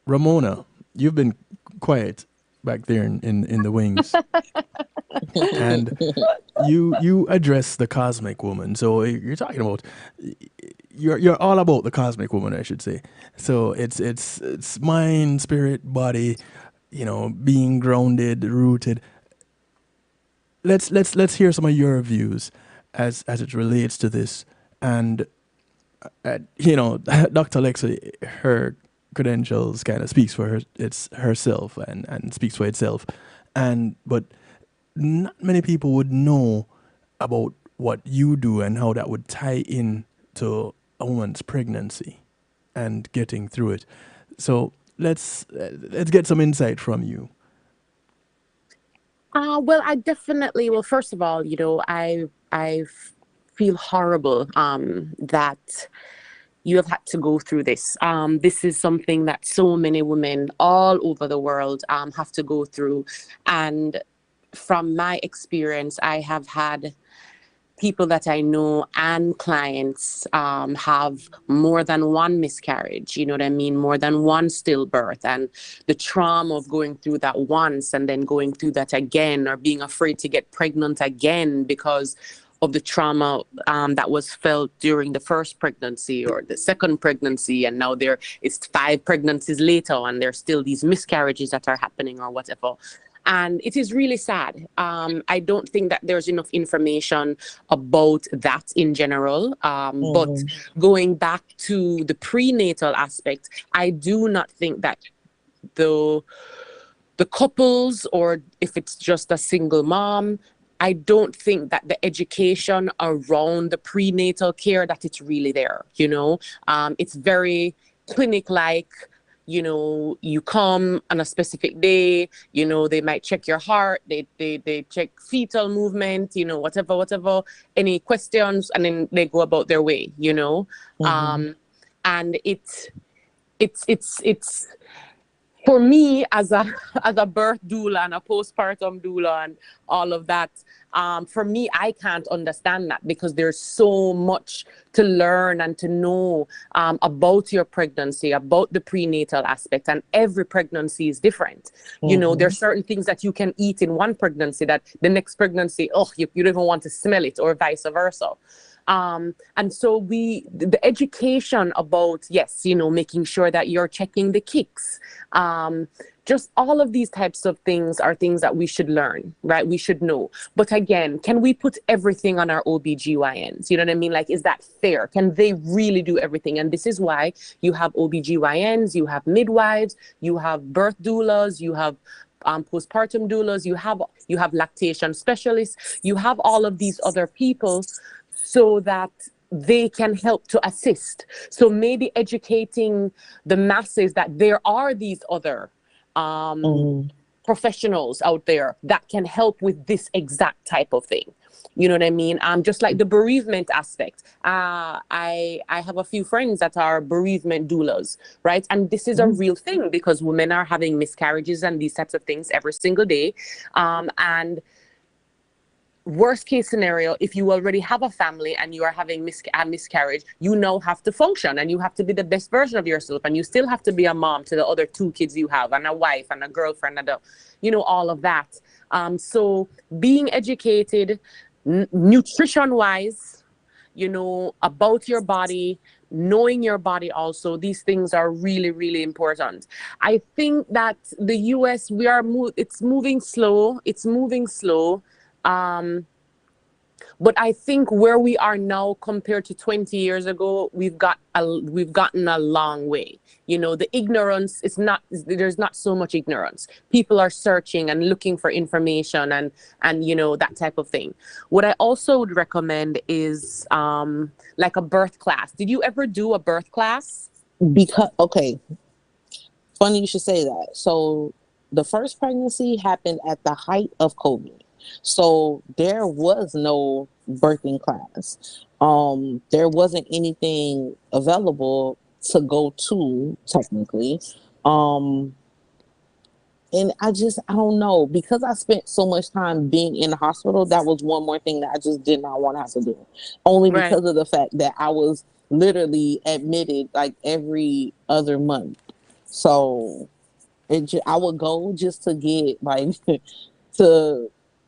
Ramona, you've been quiet back there in the wings. And you address the cosmic woman. So you're talking about, you're all about the cosmic woman, I should say. So it's mind, spirit, body, being grounded, rooted. Let's hear some of your views as it relates to this. And Dr. Lexi, her credentials kind of speaks for her. It's herself and speaks for itself. But not many people would know about what you do and how that would tie in to a woman's pregnancy and getting through it. So let's get some insight from you. Well, I definitely. Well, first of all, I feel horrible that you have had to go through this. This is something that so many women all over the world have to go through. And from my experience, I have had people that I know and clients have more than one miscarriage, you know what I mean? More than one stillbirth, and the trauma of going through that once and then going through that again, or being afraid to get pregnant again because of the trauma that was felt during the first pregnancy or the second pregnancy, and now it's 5 pregnancies later and there's still these miscarriages that are happening or whatever. And it is really sad. I don't think that there's enough information about that in general. But going back to the prenatal aspect, I do not think that the couples, or if it's just a single mom, I don't think that the education around the prenatal care, that it's really there, It's very clinic-like. You come on a specific day, they might check your heart, they check fetal movement, whatever, any questions, and then they go about their way, and it's for me as a birth doula and a postpartum doula and all of that, for me, I can't understand that, because there's so much to learn and to know about your pregnancy, about the prenatal aspect, and every pregnancy is different. There's certain things that you can eat in one pregnancy that the next pregnancy, you don't even want to smell it, or vice versa. And so the education about, making sure that you're checking the kicks, just all of these types of things are things that we should learn, right? We should know. But again, can we put everything on our OBGYNs? You know what I mean? Like, is that fair? Can they really do everything? And this is why you have OBGYNs, you have midwives, you have birth doulas, you have postpartum doulas, you have lactation specialists, you have all of these other people, so that they can help to assist. So maybe educating the masses that there are these other professionals out there that can help with this exact type of thing. You know what I mean? Just like the bereavement aspect. I have a few friends that are bereavement doulas, right? And this is a real thing, because women are having miscarriages and these types of things every single day. And worst case scenario, if you already have a family and you are having a miscarriage, you now have to function and you have to be the best version of yourself, and you still have to be a mom to the other 2 kids you have, and a wife and a girlfriend, and all of that. So being educated, nutrition wise, about your body, knowing your body also, these things are really, really important. I think that the US, it's moving slow. But I think where we are now compared to 20 years ago, we've gotten a long way. The ignorance there's not so much ignorance. People are searching and looking for information and that type of thing. What I also would recommend is like a birth class. Did you ever do a birth class? Okay, funny you should say that. So the first pregnancy happened at the height of COVID. So there was no birthing class. There wasn't anything available to go to, technically. And I don't know, because I spent so much time being in the hospital, that was one more thing that I just did not want to have to do. Only because of the fact that I was literally admitted like every other month. So I would go just to get like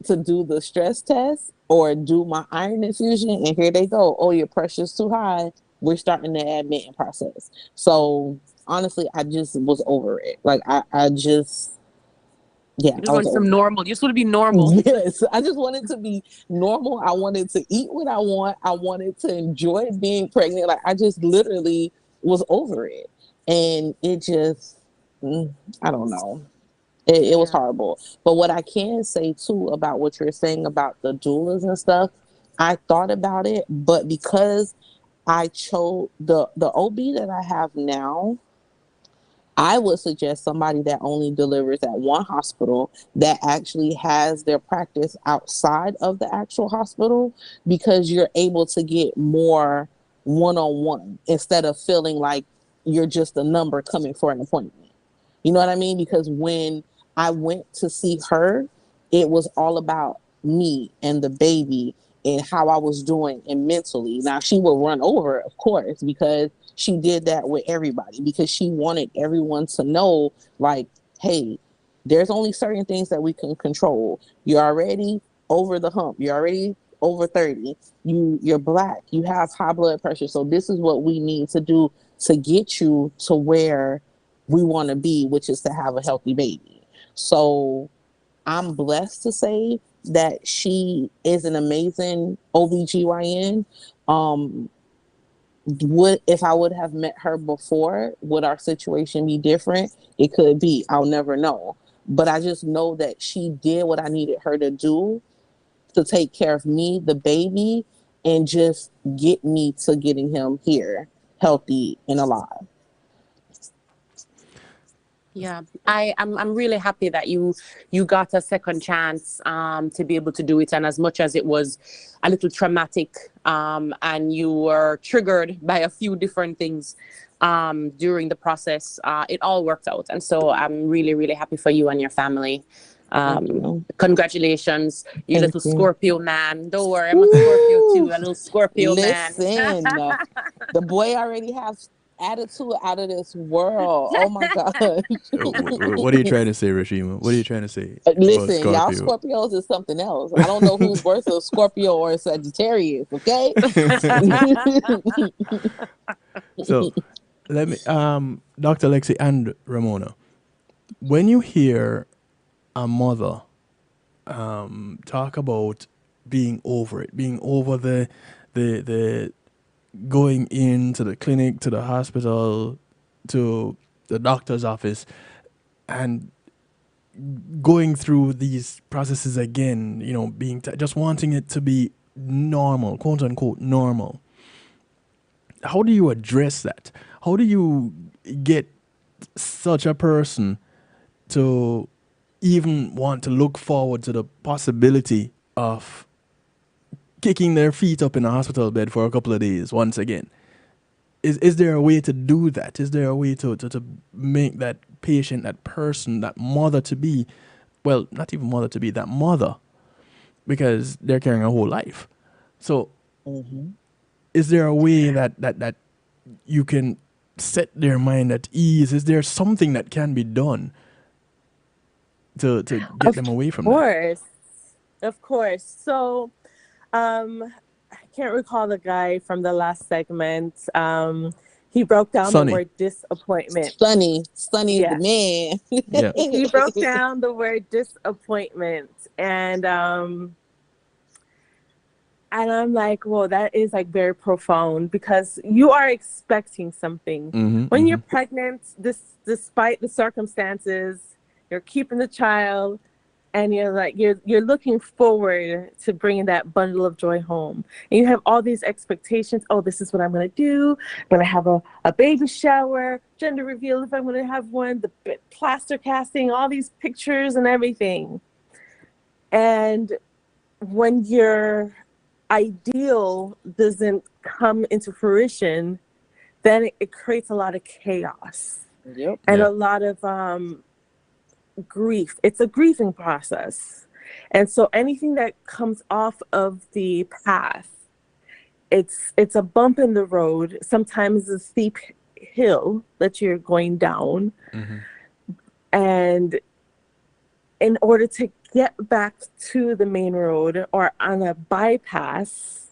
to do the stress test or do my iron infusion, and here they go. Oh, your pressure's too high. we're starting the admitting process. So honestly, I just was over it. Like I just, yeah, You just I was want over some it. normal. You just want to be normal. Yes, I just wanted to be normal. I wanted to eat what I want. I wanted to enjoy being pregnant. Like I just literally was over it, and it just, I don't know. It was Yeah. horrible. But what I can say too about what you're saying about the doulas and stuff, I thought about it, but because I chose the OB that I have now, I would suggest somebody that only delivers at one hospital that actually has their practice outside of the actual hospital, because you're able to get more one-on-one instead of feeling like you're just a number coming for an appointment. You know what I mean? Because when I went to see her, it was all about me and the baby and how I was doing and mentally. Now she will run over, of course, because she did that with everybody, because she wanted everyone to know, like, hey, there's only certain things that we can control. You're already over the hump. You're already over 30. You're black. You have high blood pressure. So this is what we need to do to get you to where we want to be, which is to have a healthy baby. So I'm blessed to say that she is an amazing OBGYN. Would if I would have met her before, would our situation be different? It could be. I'll never know. But I just know that she did what I needed her to do to take care of me, the baby, and just get me to getting him here healthy and alive. Yeah, I'm really happy that you got a second chance to be able to do it, and as much as it was a little traumatic, and you were triggered by a few different things during the process, it all worked out, and so I'm really happy for you and your family. Thank you. Congratulations, you Thank little you. Scorpio man. Don't worry, I'm a Scorpio too, Woo! a little Scorpio man. Listen, the boy already has attitude out of this world. Oh my god. What are you trying to say, Rashima? What are you trying to say about Listen, y'all Scorpio? Scorpios is something else. I don't know who's worse, a Scorpio or a Sagittarius, okay? So let me, Dr. Lexi and Ramona, when you hear a mother talk about being over it, being over the going into the clinic, to the hospital, to the doctor's office, and going through these processes again, you know, being just wanting it to be normal, quote unquote normal. How do you address that? How do you get such a person to even want to look forward to the possibility of kicking their feet up in a hospital bed for a couple of days once again? Is there a way to do that? Is there a way to make that patient, that person, that mother to be, well, not even mother to be, that mother, because they're carrying a whole life. So is there a way that you can set their mind at ease? Is there something that can be done to get Of them away from that? course. Of course. So, I can't recall the guy from the last segment. He broke down the Sonny. word disappointment. Sunny is the Yeah. man. Yeah. He broke down the word disappointment, and I'm like, whoa, that is like very profound, because you are expecting something. When you're pregnant, despite the circumstances, you're keeping the child, and you're looking forward to bringing that bundle of joy home. And you have all these expectations. Oh, this is what I'm going to do. I'm going to have a baby shower, gender reveal if I'm going to have one, the plaster casting, all these pictures and everything. And when your ideal doesn't come into fruition, then it creates a lot of chaos. Yep. And Yeah. a lot of grief. It's a grieving process. And so anything that comes off of the path, it's a bump in the road, sometimes a steep hill that you're going down. And in order to get back to the main road or on a bypass,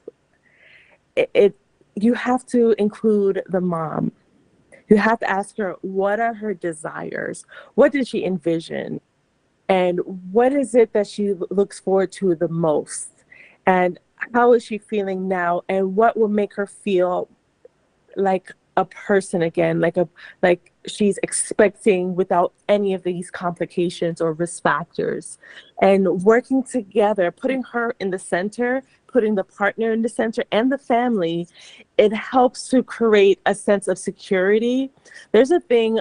you have to include the mom. You have to ask her, what are her desires? What did she envision? And what is it that she looks forward to the most? And how is she feeling now? And what will make her feel like a person again, like she's expecting without any of these complications or risk factors? And working together, putting her in the center, putting the partner in the center and the family, it helps to create a sense of security. There's a thing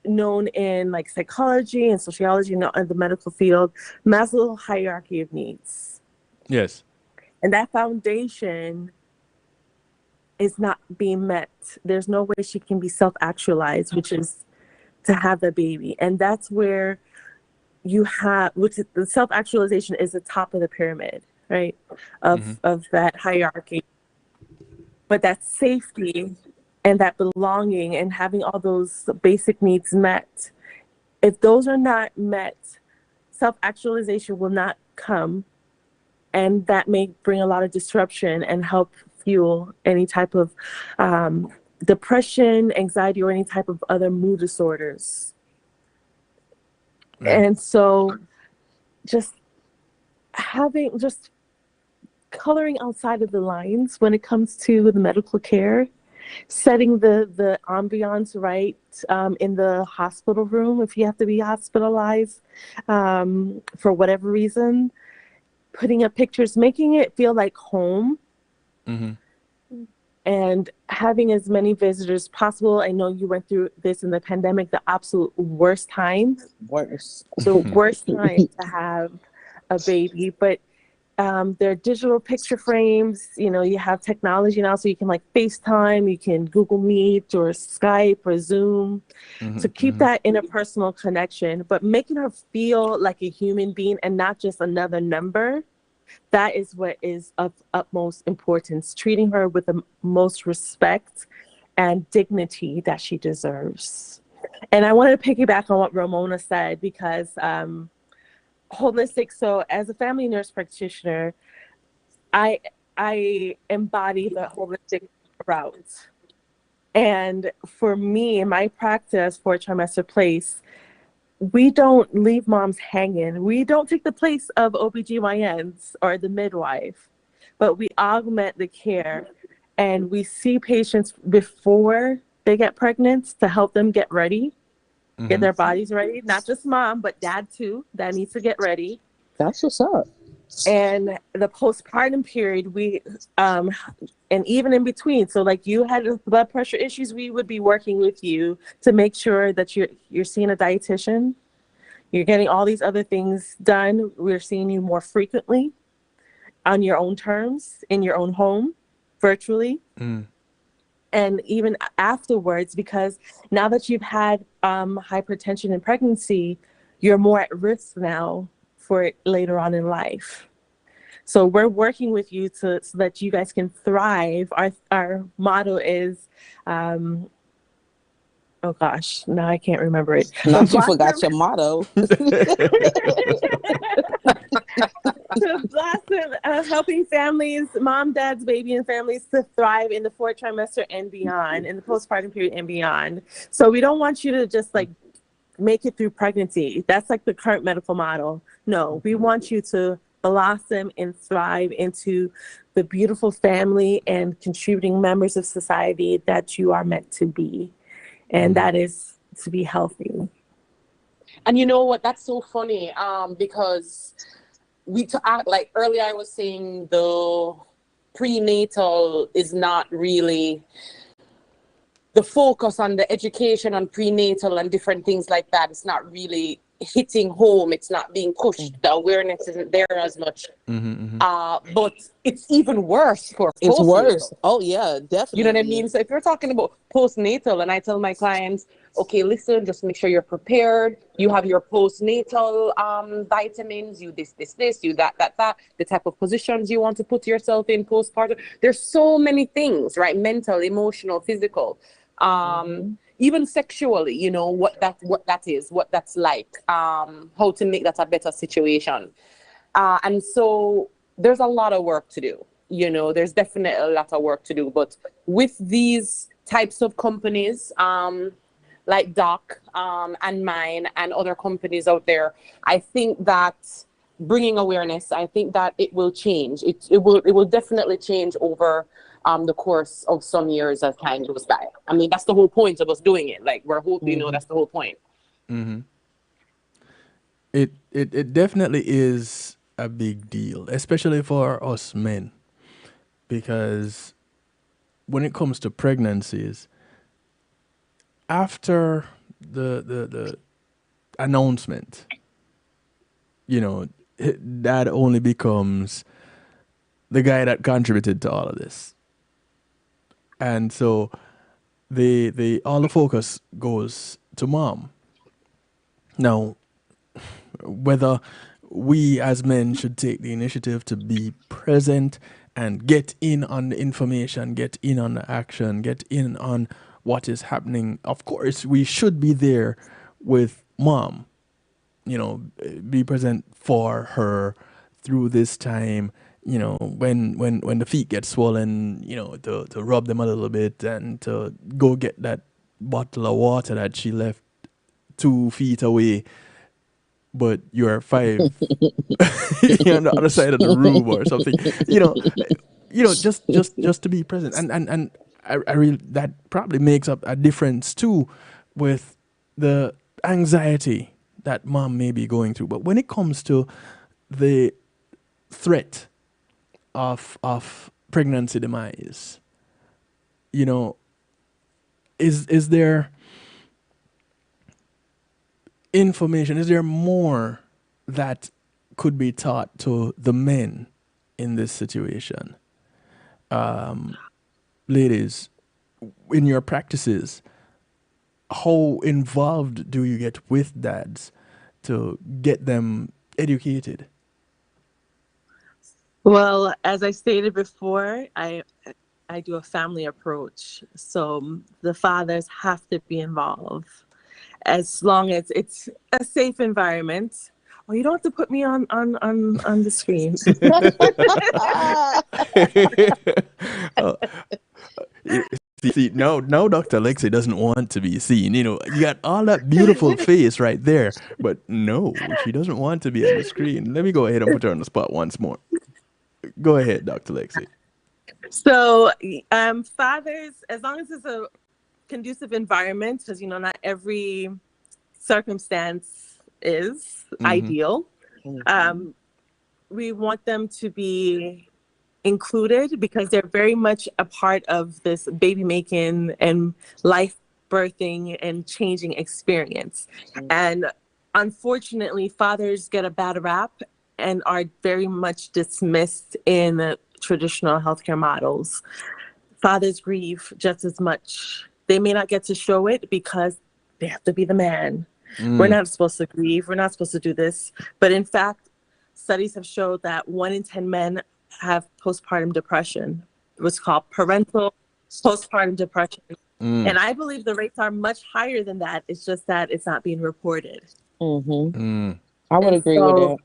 known in like psychology and sociology and the medical field, Maslow's hierarchy of needs. Yes. And that foundation is not being met. There's no way she can be self-actualized, which is to have the baby. And that's where you have, which is, the self-actualization is the top of the pyramid, right? Of that hierarchy. But that safety and that belonging and having all those basic needs met, if those are not met, self-actualization will not come. And that may bring a lot of disruption and help fuel any type of depression, anxiety, or any type of other mood disorders. Right. And so just coloring outside of the lines when it comes to the medical care, setting the ambiance right in the hospital room if you have to be hospitalized for whatever reason, putting up pictures, making it feel like home. And having as many visitors as possible. I know you went through this in the pandemic, the absolute worst time. The worst time to have a baby. But there are digital picture frames. You know, you have technology now, so you can like FaceTime, you can Google Meet or Skype or Zoom. So keep that interpersonal connection, but making her feel like a human being and not just another number. That is what is of utmost importance, treating her with the most respect and dignity that she deserves. And I wanted to piggyback on what Ramona said, because holistic, so as a family nurse practitioner, I embody the holistic route. And for me, in my practice, 4-trimester place, we don't leave moms hanging. We don't take the place of OBGYNs or the midwife, but we augment the care, and we see patients before they get pregnant to help them get ready, get their bodies ready. Not just mom, but dad too. Dad needs to get ready. That's what's up. And the postpartum period, we and even in between, so like you had blood pressure issues, we would be working with you to make sure that you're seeing a dietitian, you're getting all these other things done. We're seeing you more frequently on your own terms, in your own home, virtually. And even afterwards, because now that you've had hypertension in pregnancy, you're more at risk now for it later on in life. So we're working with you so that you guys can thrive. Our motto is, oh gosh, now I can't remember it. Now you forgot your motto. Blossom, helping families, mom, dads, baby, and families to thrive in the 4th trimester and beyond, in the postpartum period and beyond. So we don't want you to just like make it through pregnancy. That's like the current medical model. No, we want you to blossom and thrive into the beautiful family and contributing members of society that you are meant to be. And that is to be healthy. And you know what? That's so funny because like earlier I was saying, the prenatal is not really the focus on the education on prenatal and different things like that. It's not really hitting home. It's not being pushed. The awareness isn't there as much. But it's even worse for postnatal. It's worse. Oh yeah, definitely. You know what I mean? So if you're talking about postnatal, and I tell my clients, okay, listen, just make sure you're prepared. You have your postnatal vitamins, you this, you that, the type of positions you want to put yourself in postpartum. There's so many things, right? Mental, emotional, physical. Even sexually, you know, what that is, what that's like, how to make that a better situation. And so there's a lot of work to do. you know, there's definitely a lot of work to do. But with these types of companies, like Doc and mine and other companies out there, I think that bringing awareness, I think that it will change. It will definitely change over the course of some years as time goes by. I mean, that's the whole point of us doing it. Like, we're hoping, you know, that's the whole point. Mm-hmm. It definitely is a big deal, especially for us men, because when it comes to pregnancies, after the announcement, you know, dad only becomes the guy that contributed to all of this, and so the all the focus goes to mom. Now, whether we as men should take the initiative to be present and get in on the information, get in on the action, get in on what is happening. Of course, we should be there with mom, you know, be present for her through this time, you know, when the feet get swollen, you know, to rub them a little bit and to go get that bottle of water that she left 2 feet away, but you're 5 you're on the other side of the room or something, you know, just to be present. And I really, that probably makes up a difference too with the anxiety that mom may be going through. But when it comes to the threat of pregnancy demise, you know, is there information, is there more that could be taught to the men in this situation? Ladies, in your practices, how involved do you get with dads to get them educated? Well, as I stated before, I do a family approach. So the fathers have to be involved as long as it's a safe environment. Oh, you don't have to put me on the screen. See, now Dr. Lexi doesn't want to be seen. You know, you got all that beautiful face right there, but no, she doesn't want to be on the screen. Let me go ahead and put her on the spot once more. Go ahead, Dr. Lexi. So fathers, as long as it's a conducive environment, because, you know, not every circumstance is ideal. We want them to be included because they're very much a part of this baby making and life birthing and changing experience. And unfortunately, fathers get a bad rap and are very much dismissed in traditional healthcare models. Fathers grieve just as much. They may not get to show it because they have to be the man. We're not supposed to grieve. We're not supposed to do this. But in fact, studies have showed that 1 in 10 men have postpartum depression, what's called parental postpartum depression. And I believe the rates are much higher than that. It's just that it's not being reported. I would agree with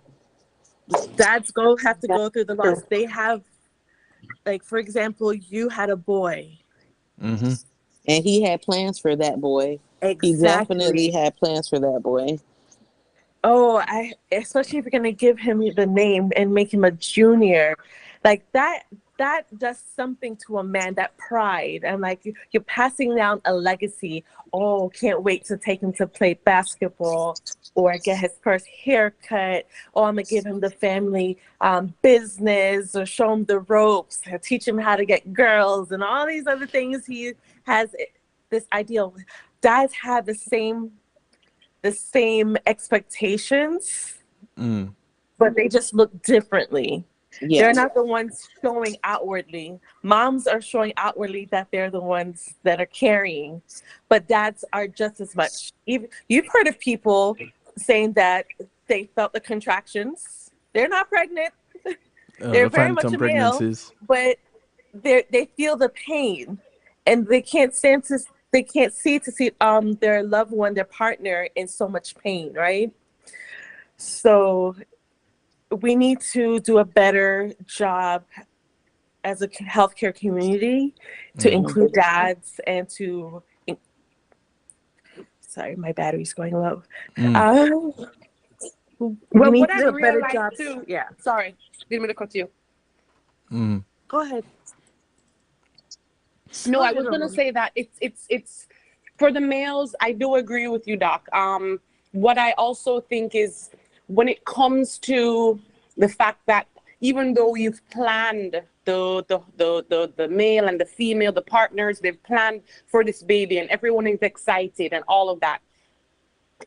that. Dads have to go through the loss. They have, like, for example, you had a boy. And he had plans for that boy. Exactly. He definitely had plans for that boy. Oh, especially if you're gonna give him the name and make him a junior, like that does something to a man, that pride, and like you're passing down a legacy. Oh, can't wait to take him to play basketball or get his first haircut. Oh, I'm gonna give him the family business or show him the ropes, or teach him how to get girls and all these other things. He has this ideal. Dads have the same expectations, but they just look differently. Yes. They're not the ones showing outwardly. Moms are showing outwardly that they're the ones that are carrying, but dads are just as much. You've heard of people saying that they felt the contractions. They're not pregnant. They're very much a male, but they feel the pain, and they can't see their loved one, their partner, in so much pain, right? So we need to do a better job as a healthcare community to include dads and to sorry, my battery's going low. We Well, need what to I do a better realized job. too, yeah, sorry, didn't mean to cut you. Go ahead. No, Go I ahead, was gonna Ramona. say that it's for the males. I do agree with you, Doc. What I also think is when it comes to the fact that even though you've planned the male and the female, the partners, they've planned for this baby and everyone is excited and all of that.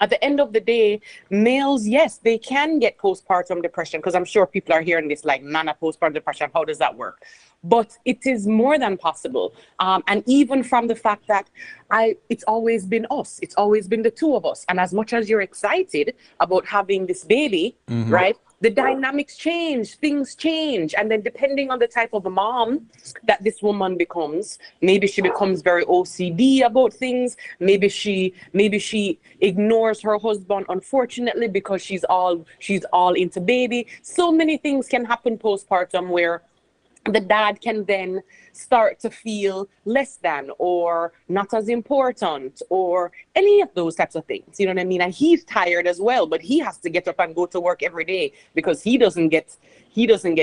At the end of the day, males, yes, they can get postpartum depression, because I'm sure people are hearing this like, man, a postpartum depression, how does that work? But it is more than possible. And even from the fact that it's always been us, it's always been the two of us. And as much as you're excited about having this baby, right? The dynamics change, things change. And then depending on the type of a mom that this woman becomes, maybe she becomes very OCD about things. Maybe she ignores her husband, unfortunately, because she's all into baby. So many things can happen postpartum where the dad can then start to feel less than or not as important or any of those types of things. You know what I mean? And he's tired as well, but he has to get up and go to work every day because he doesn't get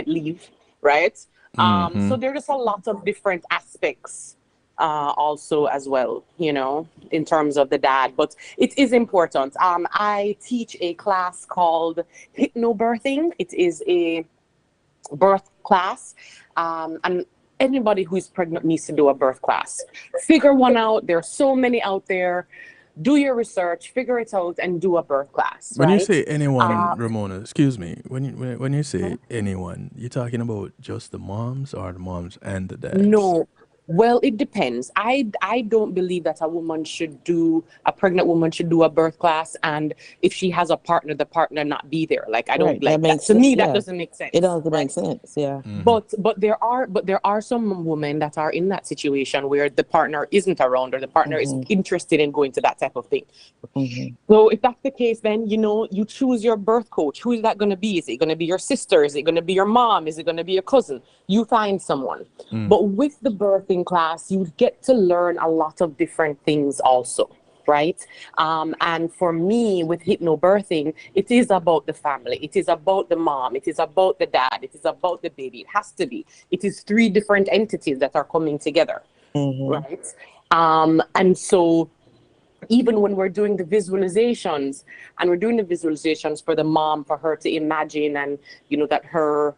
leave, right? So there's just a lot of different aspects also as well, you know, in terms of the dad, but it is important. I teach a class called hypnobirthing. It is a birth class, and anybody who is pregnant needs to do a birth class. Figure one out. There are so many out there. Do your research, figure it out, and do a birth class. When you Right? say anyone, Ramona, excuse me, when you say anyone, you're talking about just the moms or the moms and the dads? No. Well, it depends. I don't believe that a pregnant woman should do a birth class, and if she has a partner, the partner not be there. Like I don't Right. like That that. makes To me, sense. that Yeah. doesn't make sense. It doesn't right? make sense. Yeah. But there are some women that are in that situation where the partner isn't around or the partner isn't interested in going to that type of thing. So if that's the case, then you choose your birth coach. Who is that going to be? Is it going to be your sister? Is it going to be your mom? Is it going to be your cousin? You find someone. But with the birthing class, you get to learn a lot of different things also. Right. And for me, with hypnobirthing, it is about the family. It is about the mom. It is about the dad. It is about the baby. It has to be. It is three different entities that are coming together. Right. And so even when we're doing the visualizations for the mom, for her to imagine and that her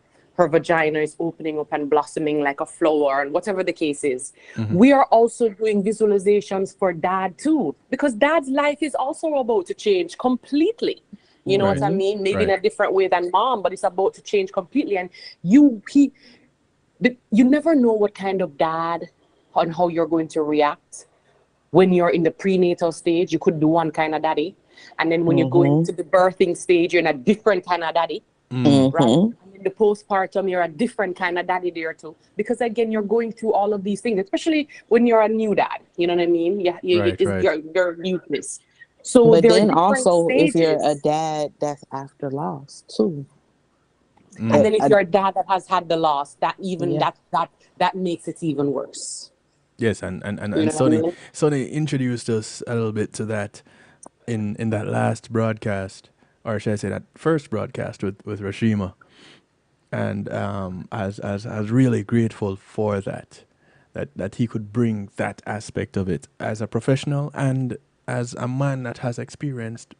vagina is opening up and blossoming like a flower and whatever the case is, we are also doing visualizations for dad too, because dad's life is also about to change completely. You know what I mean? Maybe in a different way than mom, but it's about to change completely. And you never know what kind of dad and how you're going to react. When you're in the prenatal stage, you could do one kind of daddy. And then when you go into the birthing stage, you're in a different kind of daddy, right? And in the postpartum, you're a different kind of daddy there too. Because again, you're going through all of these things, especially when you're a new dad. You know what I mean? You're new to this. So But there are then different also, if you're a stages. dad that's after loss too. And then if you're a dad that has had the loss, that Yeah. makes it even worse. Yes, and You know what I mean? Sonny introduced us a little bit to that in that last broadcast, or should I say that first broadcast with Rashima, and I was really grateful for that he could bring that aspect of it as a professional and as a man that has experienced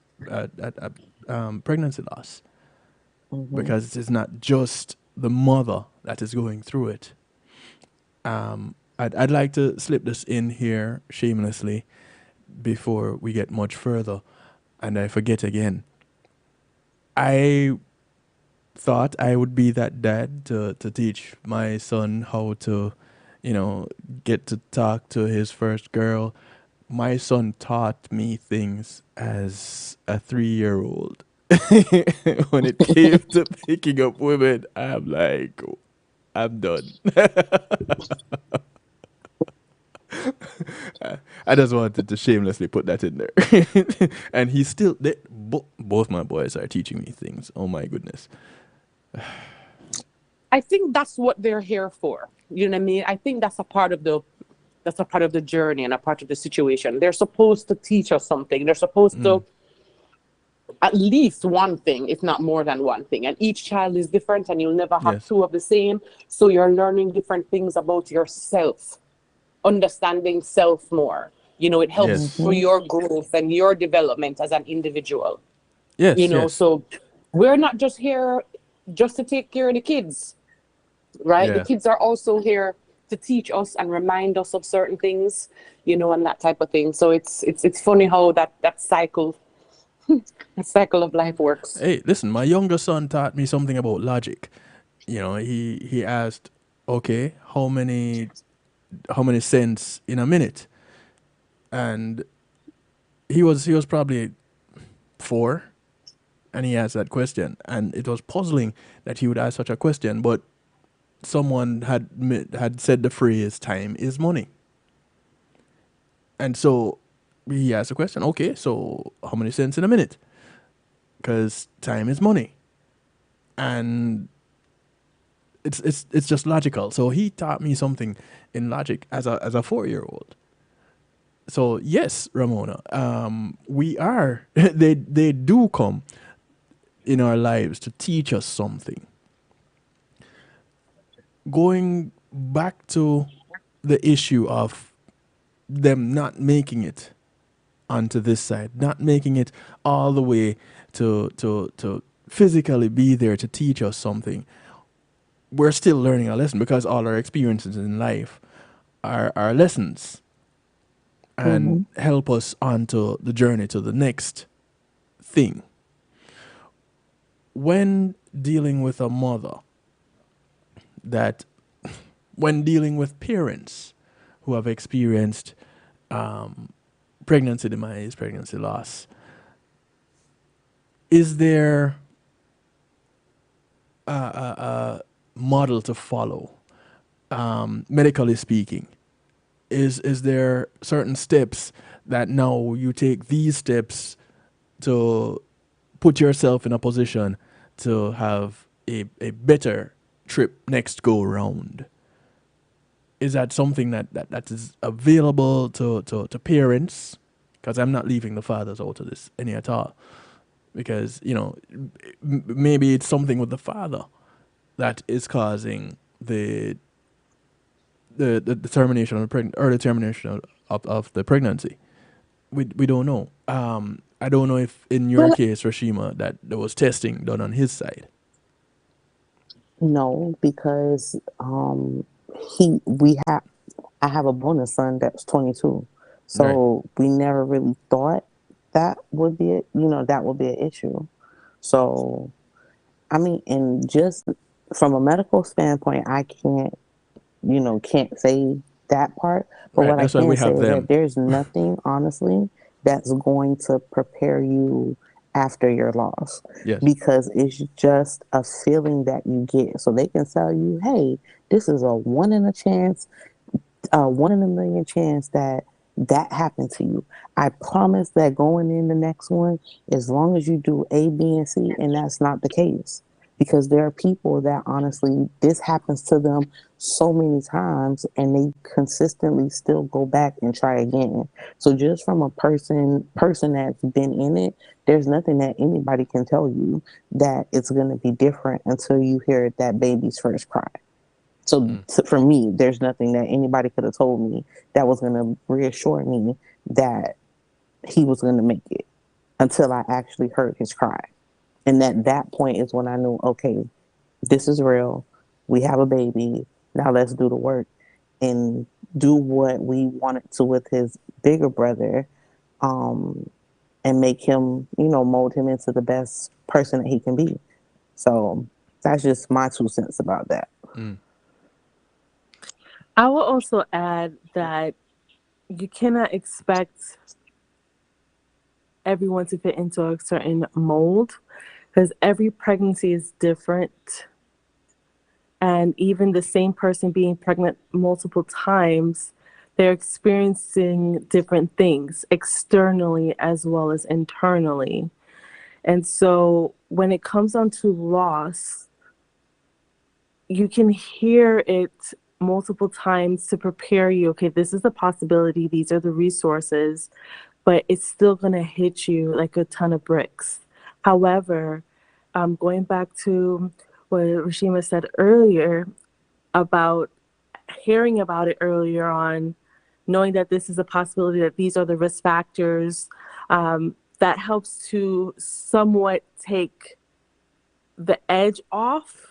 pregnancy loss, because it is not just the mother that is going through it. I'd like to slip this in here shamelessly before we get much further, and I forget again. I thought I would be that dad to teach my son how to, get to talk to his first girl. My son taught me things as a 3-year-old. When it came to picking up women, I'm like, I'm done. I just wanted to shamelessly put that in there. And he's still, both my boys are teaching me things. Oh my goodness. I think that's what they're here for. You know what I mean? I think that's a part of the journey and a part of the situation. They're supposed to teach us something. They're supposed to at least one thing, if not more than one thing. And each child is different, and you'll never have Yes. two of the same. So you're learning different things about yourself, understanding self more. It helps Yes. for your growth and your development as an individual. Yes. Yes. So we're not just here just to take care of the kids, right? The Yeah. kids are also here to teach us and remind us of certain things, and that type of thing. So it's funny how that cycle of life works. Hey, listen, my younger son taught me something about logic. He asked, okay, how many cents in a minute? And he was probably 4, and he asked that question, and it was puzzling that he would ask such a question, but someone had said the phrase "time is money," and so he asked the question, okay, so how many cents in a minute? Because time is money, and it's just logical. So he taught me something in logic as a 4-year-old. So yes, Ramona, we are they do come in our lives to teach us something. Going back to the issue of them not making it onto this side, not making it all the way to physically be there to teach us something. We're still learning a lesson because all our experiences in life are lessons and help us onto the journey to the next thing. When dealing with a mother, that when dealing with parents who have experienced pregnancy demise, pregnancy loss, is there a model to follow, medically speaking? Is there certain steps that now you take these steps to put yourself in a position to have a better trip next go round? Is that something that is available to parents? Because I'm not leaving the fathers out of this any at all. Because, maybe it's something with the father that is causing the termination of the early termination of the pregnancy. We don't know. I don't know if in your Well, case, Rashima, that there was testing done on his side. no, because he we have I have a bonus son that's 22, Right. so we never really thought that would be it. That would be an issue. So I mean, and just from a medical standpoint, I can't say that part. But Right. what I That's why can we say have is that them. there's nothing, honestly, that's going to prepare you after your loss, Yes. because it's just a feeling that you get. So they can tell you, hey, this is a one in a million chance that happened to you. I promise that going in the next one, as long as you do A, B, and C, and that's not the case. Because there are people that honestly, this happens to them so many times and they consistently still go back and try again. So just from a person that's been in it, there's nothing that anybody can tell you that it's going to be different until you hear that baby's first cry. So for me, there's nothing that anybody could have told me that was going to reassure me that he was going to make it until I actually heard his cry. And at that point is when I knew, okay, this is real. We have a baby. Now let's do the work and do what we wanted to with his bigger brother, um, and make him, mold him into the best person that he can be. So that's just my 2 cents about that. I will also add that you cannot expect everyone to fit into a certain mold because every pregnancy is different. And even the same person being pregnant multiple times, they're experiencing different things externally as well as internally. And so when it comes on to loss, you can hear it multiple times to prepare you. Okay, this is a possibility. These are the resources, but it's still going to hit you like a ton of bricks. However, going back to what Rashima said earlier about hearing about it earlier on, knowing that this is a possibility, that these are the risk factors, that helps to somewhat take the edge off.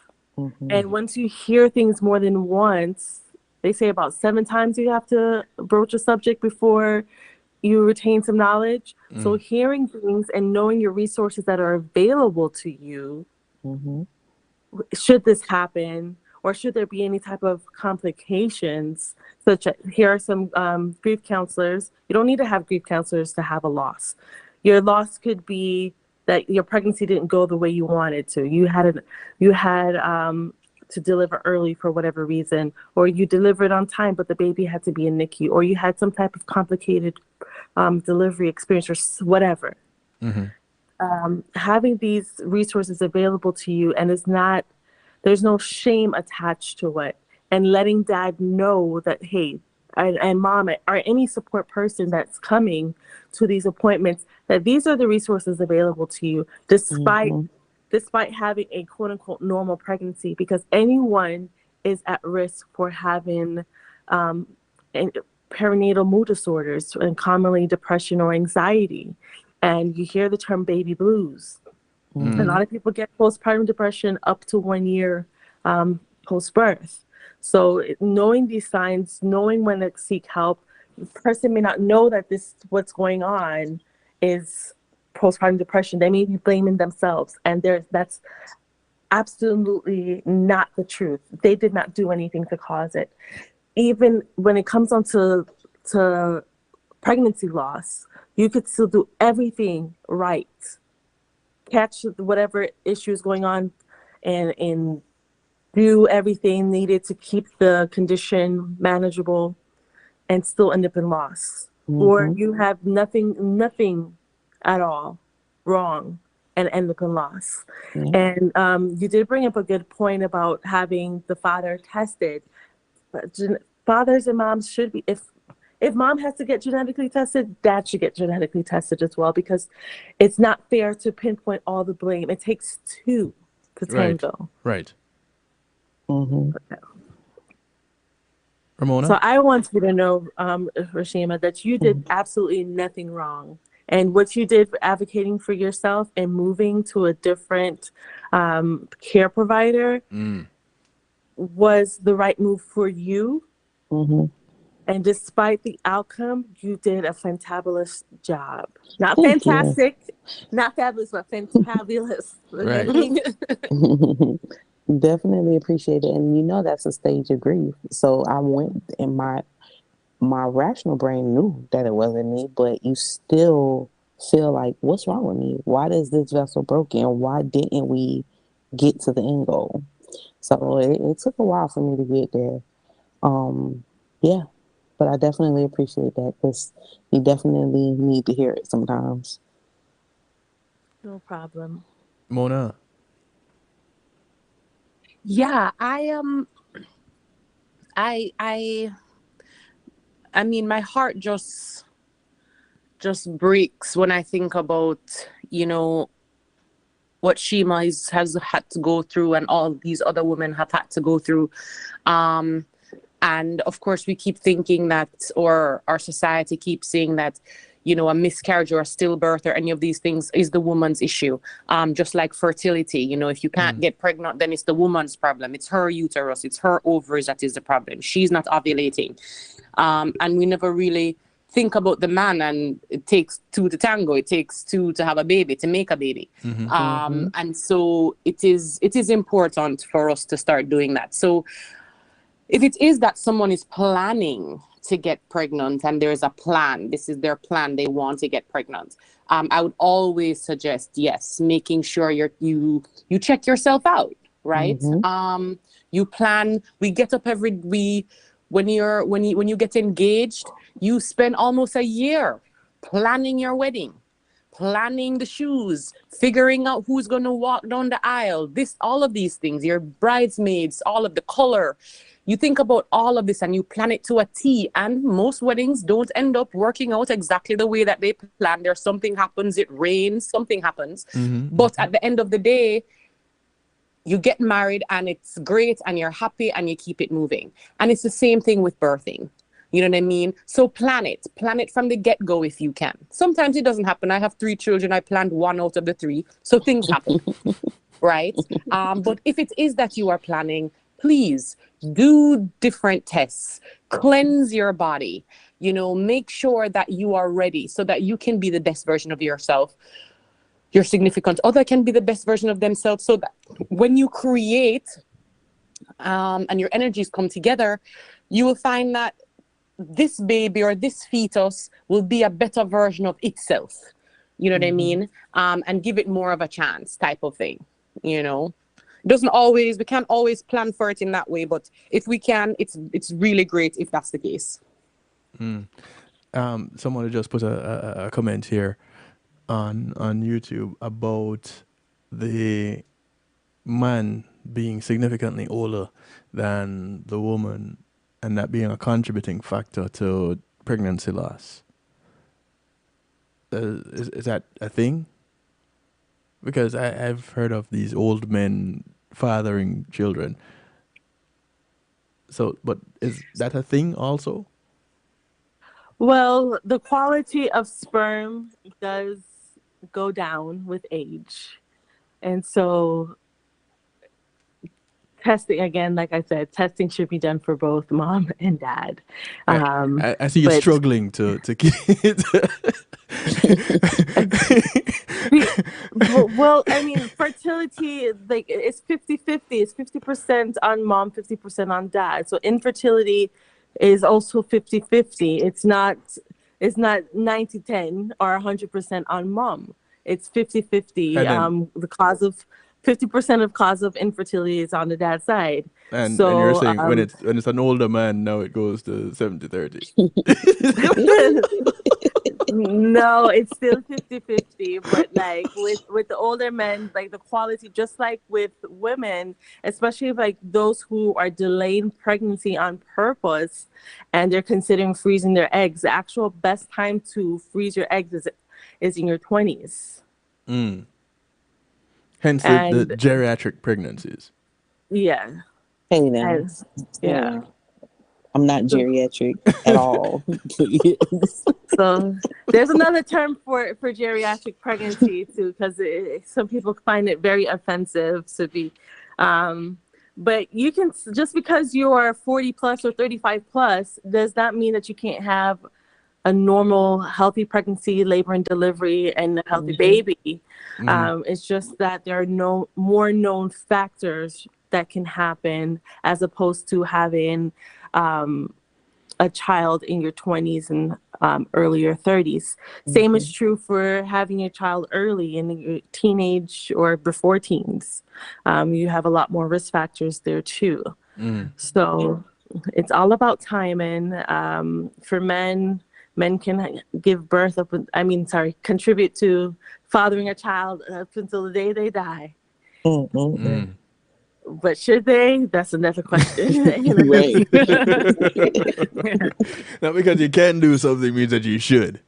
And once you hear things more than once, they say about 7 times you have to broach a subject before you retain some knowledge. So hearing things and knowing your resources that are available to you, should this happen, or should there be any type of complications, such as, here are some grief counselors. You don't need to have grief counselors to have a loss. Your loss could be that your pregnancy didn't go the way you wanted to. You had to deliver early for whatever reason, or you delivered on time, but the baby had to be in NICU, or you had some type of complicated delivery experience, or whatever. Having these resources available to you, and there's no shame attached to it, and letting dad know that, hey, and mom, or any support person that's coming to these appointments, that these are the resources available to you, despite having a quote unquote normal pregnancy, because anyone is at risk for having perinatal mood disorders, and commonly depression or anxiety. And you hear the term baby blues. A lot of people get postpartum depression up to 1 year post-birth. So knowing these signs, knowing when to seek help, the person may not know that what's going on is postpartum depression. They may be blaming themselves, and that's absolutely not the truth. They did not do anything to cause it. Even when it comes on to pregnancy loss, you could still do everything right, catch whatever issue is going on, and do everything needed to keep the condition manageable, and still end up in loss. Or you have nothing at all wrong and end up in loss. And you did bring up a good point about having the father tested. But fathers and moms should be, if mom has to get genetically tested, dad should get genetically tested as well, because it's not fair to pinpoint all the blame. It takes two to tango. Right. Ramona? So I want you to know, Rashima, that you did absolutely nothing wrong. And what you did for advocating for yourself and moving to a different care provider was the right move for you. And despite the outcome, you did a fantabulous job. Not Thank fantastic, not fabulous, but fantabulous. Right. Definitely appreciate it. And that's a stage of grief. So I went, and my rational brain knew that it wasn't me, but you still feel like, what's wrong with me? Why is this vessel broken? Why didn't we get to the end goal? So it took a while for me to get there. Yeah, but I definitely appreciate that, because you definitely need to hear it sometimes. No problem. Mona? Yeah, I mean, my heart just breaks when I think about, what Shima has had to go through, and all these other women have had to go through. And of course, we keep thinking that, or our society keeps saying that, a miscarriage or a stillbirth or any of these things is the woman's issue. Just like fertility, if you can't get pregnant, then it's the woman's problem. It's her uterus, it's her ovaries that is the problem. She's not ovulating. And we never really think about the man, and it takes two to tango. It takes two to have a baby, to make a baby. And so it is important for us to start doing that. So if it is that someone is planning to get pregnant, and there's a plan, this is their plan, they want to get pregnant, I would always suggest, yes, making sure you check yourself out, right? You plan. We get up when you get engaged, you spend almost a year planning your wedding, planning the shoes, figuring out who's going to walk down the aisle, all of these things, your bridesmaids, all of the color. You think about all of this and you plan it to a T. And most weddings don't end up working out exactly the way that they plan. There's something happens, it rains, something happens. But at the end of the day, you get married and it's great and you're happy and you keep it moving. And it's the same thing with birthing. You know what I mean? So plan it from the get-go if you can. Sometimes it doesn't happen. I have 3 children. I planned 1 out of the 3. So things happen, right? But if it is that you are planning, please do different tests. Cleanse your body. Make sure that you are ready so that you can be the best version of yourself. Your significant other can be the best version of themselves, so that when you create and your energies come together, you will find that this baby or this fetus will be a better version of itself. You know what I mean? And give it more of a chance, type of thing. We can't always plan for it in that way, but if we can, it's really great if that's the case. Someone just put a comment here on YouTube about the man being significantly older than the woman, and that being a contributing factor to pregnancy loss. Is that a thing? Because I've heard of these old men fathering children. So, but is that a thing also? Well, the quality of sperm does go down with age. And so testing, again, like I said, testing should be done for both mom and dad. I see you struggling to keep it. Well, I mean, fertility, like, it's 50-50. It's 50% on mom, 50% on dad. So infertility is also 50-50. It's not 90-10 or 100% on mom. It's 50-50. The cause of 50% of cause of infertility is on the dad's side. And you're saying when it's an older man, now it goes to 70-30. No, it's still 50-50. But like with the older men, like the quality, just like with women, especially like those who are delaying pregnancy on purpose and they're considering freezing their eggs, the actual best time to freeze your eggs is in your 20s. Hence the geriatric pregnancies. Yeah. Hey now. Yeah. I'm not geriatric at all. So there's another term for geriatric pregnancy too, because some people find it very offensive to be. But you can, just because you are 40 plus or 35 plus, does not mean that you can't have a normal, healthy pregnancy, labor and delivery, and a healthy baby. It's just that there are more known factors that can happen as opposed to having a child in your 20s and earlier 30s. Same is true for having your child early in your teenage or before teens. You have a lot more risk factors there too. So it's all about timing. For men can give birth contribute to fathering a child up until the day they die. But should they? That's another question. Right. Not because you can do something means that you should.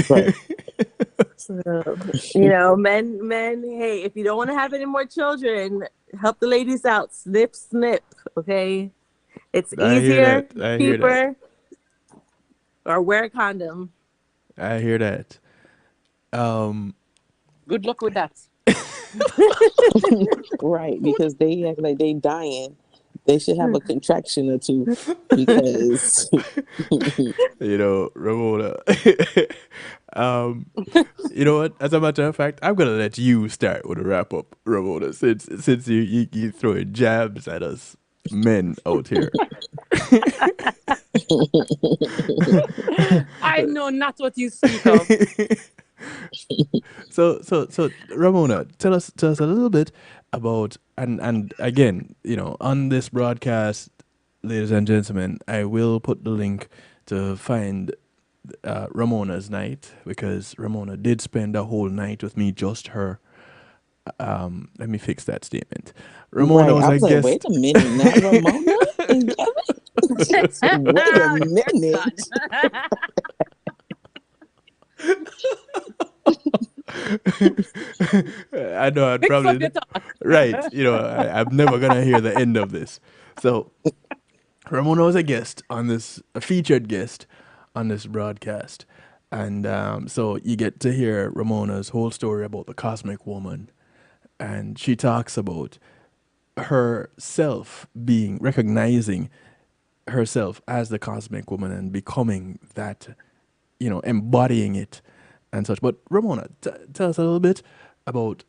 Right. So, men, hey, if you don't want to have any more children, help the ladies out. Snip, okay? It's easier, cheaper, or wear a condom. I hear that. Good luck with that. Right, because they act like they dying. They should have a contraction or two because Ramona. You know what? As a matter of fact, I'm gonna let you start with a wrap up, Ramona, since you throwing jabs at us men out here. I know not what you speak of. So Ramona, tell us a little bit about, and again, on this broadcast, ladies and gentlemen, I will put the link to find Ramona's night, because Ramona did spend a whole night with me, just her. Let me fix that statement. Ramona Right. was I a was like, wait guest. a minute, not Ramona and Kevin. Wait a minute. I know I'd Mix up probably your talk. right. I'm never gonna hear the end of this. So Ramona was a guest on this, a featured guest on this broadcast, and so you get to hear Ramona's whole story about the cosmic woman, and she talks about herself being recognizing herself as the cosmic woman and becoming that, embodying it and such. But Ramona, tell us a little bit about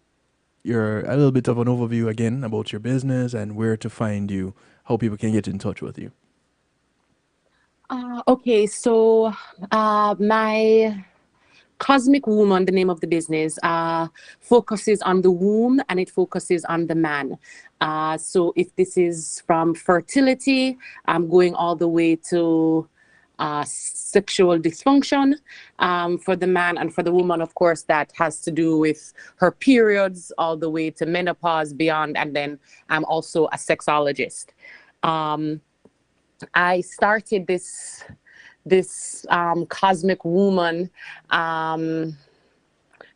a little bit of an overview again about your business and where to find you, how people can get in touch with you. Okay, so my Cosmic Woman, the name of the business, focuses on the womb and it focuses on the man. So if this is from fertility, I'm going all the way to sexual dysfunction for the man, and for the woman, of course, that has to do with her periods all the way to menopause, beyond. And then I'm also a sexologist. I started this Cosmic Woman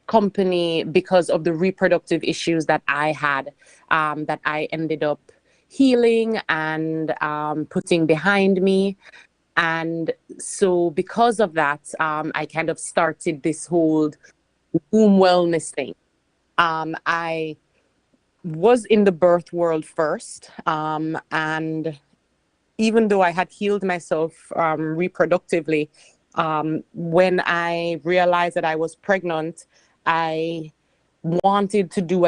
company because of the reproductive issues that I had, that I ended up healing and putting behind me. And so because of that, I kind of started this whole womb wellness thing. I was in the birth world first, and even though I had healed myself reproductively, when I realized that I was pregnant, I wanted to do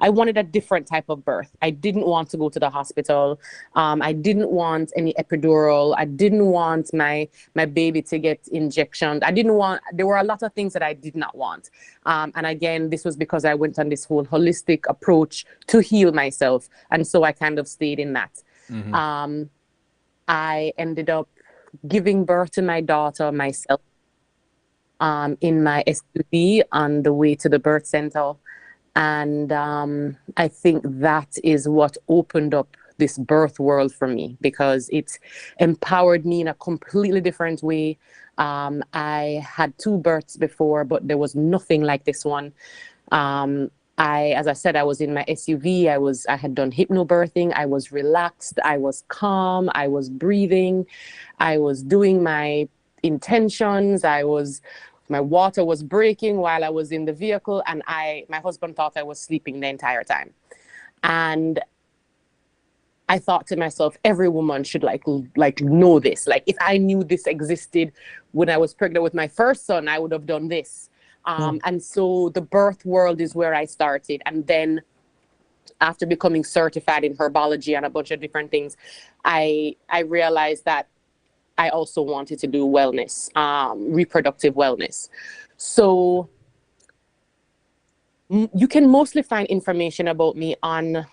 I wanted a different type of birth. I didn't want to go to the hospital. I didn't want any epidural. I didn't want my baby to get injections. There were a lot of things that I did not want. And again, this was because I went on this whole holistic approach to heal myself. And so I kind of stayed in that. Mm-hmm. I ended up giving birth to my daughter myself in my SUV on the way to the birth center. And I think that is what opened up this birth world for me, because it empowered me in a completely different way. I had 2 births before, but there was nothing like this one. As I said, I was in my SUV. I had done hypnobirthing. I was relaxed. I was calm. I was breathing. I was doing my intentions. My water was breaking while I was in the vehicle, and my husband thought I was sleeping the entire time. And I thought to myself, every woman should like know this. Like, if I knew this existed when I was pregnant with my first son, I would have done this. And so the birth world is where I started. And then after becoming certified in herbology and a bunch of different things, I realized that I also wanted to do wellness, reproductive wellness. So you can mostly find information about me on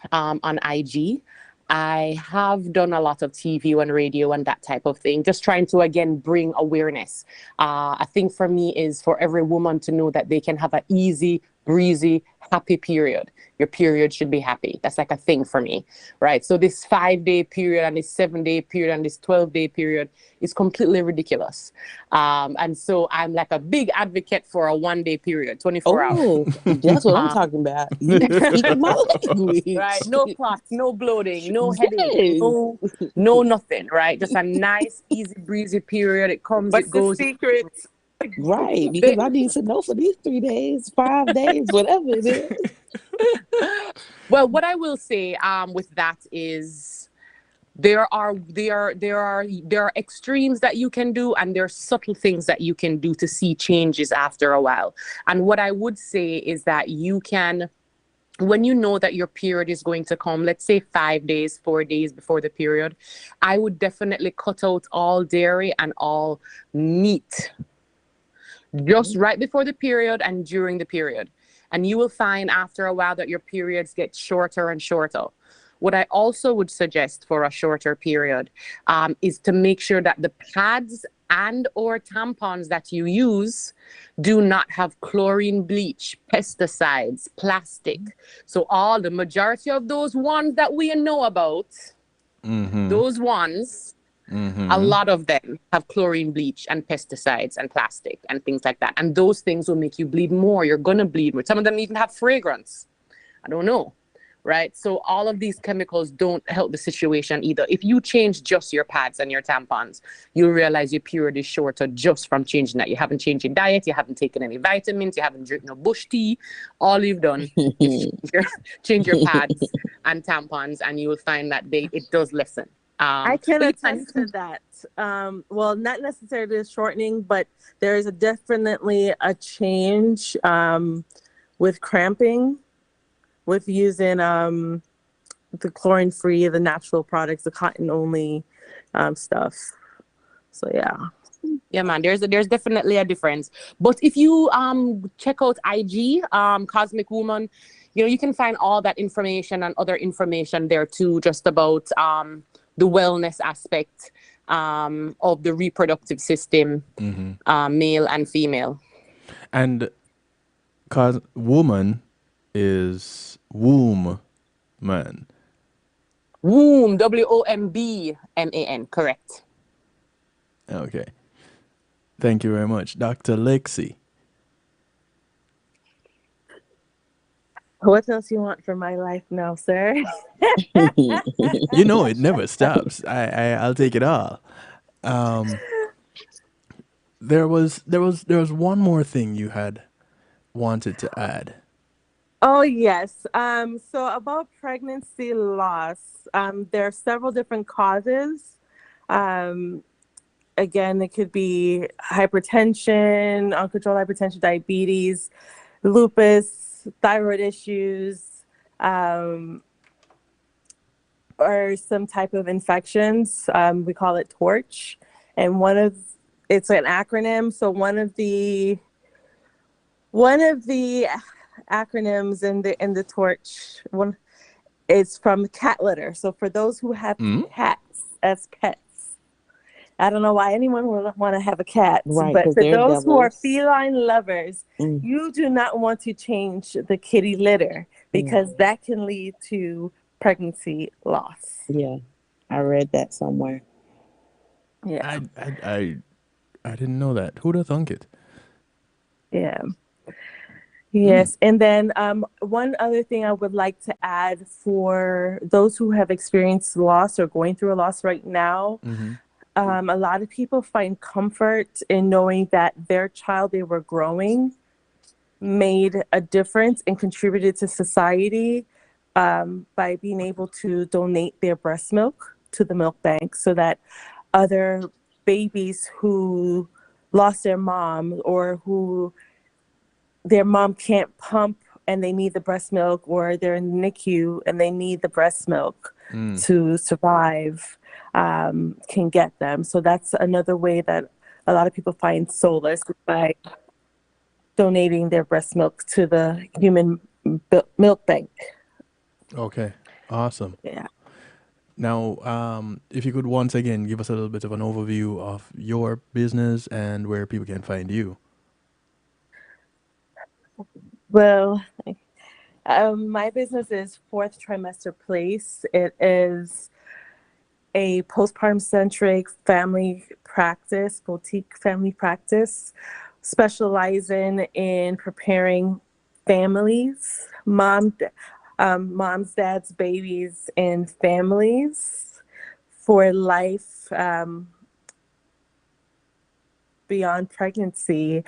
IG. I have done a lot of TV and radio and that type of thing, just trying to, again, bring awareness. I think for me is for every woman to know that they can have an easy, breezy, happy period. Your period should be happy. That's like a thing for me, right? So this 5-day period and this 7-day period and this 12-day period is completely ridiculous. And so I'm like a big advocate for a 1-day period, 24 hours. Oh, that's what I'm talking about. You speak my language. Right? No clots, no bloating, no headache, no nothing, right? Just a nice, easy, breezy period. It comes, it goes. The secret? Right, because I need to know for these 3 days, 5 days, whatever it is. Well, what I will say with that is there are extremes that you can do, and there are subtle things that you can do to see changes after a while. And what I would say is that you can, when you know that your period is going to come, let's say 5 days, 4 days before the period, I would definitely cut out all dairy and all meat just right before the period and during the period. And you will find after a while that your periods get shorter and shorter. What I also would suggest for a shorter period is to make sure that the pads and or tampons that you use do not have chlorine, bleach, pesticides, plastic. So the majority of those ones that we know about, those ones, a lot of them have chlorine, bleach, and pesticides and plastic and things like that. And those things will make you bleed more. You're going to bleed more. Some of them even have fragrance. I don't know. Right? So all of these chemicals don't help the situation either. If you change just your pads and your tampons, you'll realize your period is shorter just from changing that. You haven't changed your diet. You haven't taken any vitamins. You haven't drank no bush tea. All you've done is change your pads and tampons, and you will find that it does lessen. I can attest to that. Well, not necessarily the shortening, but there is definitely a change with cramping, with using the chlorine-free, the natural products, the cotton-only stuff. So yeah, man, there's definitely a difference. But if you check out IG, Cosmic Woman, you can find all that information and other information there too, just about the wellness aspect of the reproductive system, male and female. And cause woman is womb man. Womb, WOMBMAN, correct. Okay. Thank you very much. Dr. Lexi. what else you want from my life now, sir? You know it never stops. I'll take it all. There was one more thing you had wanted to add. Oh, yes. So about pregnancy loss, there are several different causes. Again, it could be hypertension, uncontrolled hypertension, diabetes, lupus, thyroid issues, or some type of infections. We call it TORCH. And it's an acronym. So one of the acronyms in the TORCH is from cat litter. So for those who have cats as pets, I don't know why anyone would want to have a cat, Right, but 'cause for they're those who are devils. feline lovers, you do not want to change the kitty litter because that can lead to pregnancy loss. Yeah, I read that somewhere. Yeah. I didn't know that. Who'd have thunk it? Yeah. Yes. And then one other thing I would like to add for those who have experienced loss or going through a loss right now, a lot of people find comfort in knowing that their child they were growing made a difference and contributed to society by being able to donate their breast milk to the milk bank so that other babies who lost their mom or who their mom can't pump and they need the breast milk, or they're in the NICU and they need the breast milk to survive, can get them. So that's another way that a lot of people find solace by donating their breast milk to the human milk bank. Okay. Awesome. Yeah. Now, if you could once again give us a little bit of an overview of your business and where people can find you. Well, my business is Fourth Trimester Place. It is a postpartum centric family practice, boutique family practice, specializing in preparing families, moms, dads, babies, and families for life beyond pregnancy.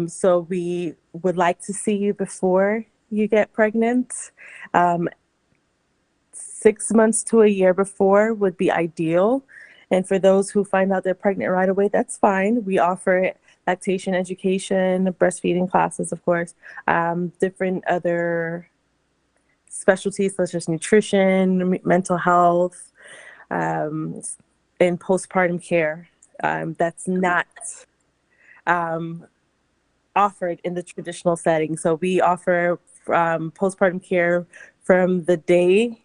So we would like to see you before you get pregnant. 6 months to a year before would be ideal. And for those who find out they're pregnant right away, that's fine. We offer lactation education, breastfeeding classes, of course, different other specialties such as nutrition, mental health, and postpartum care. That's not offered in the traditional setting. So we offer postpartum care from the day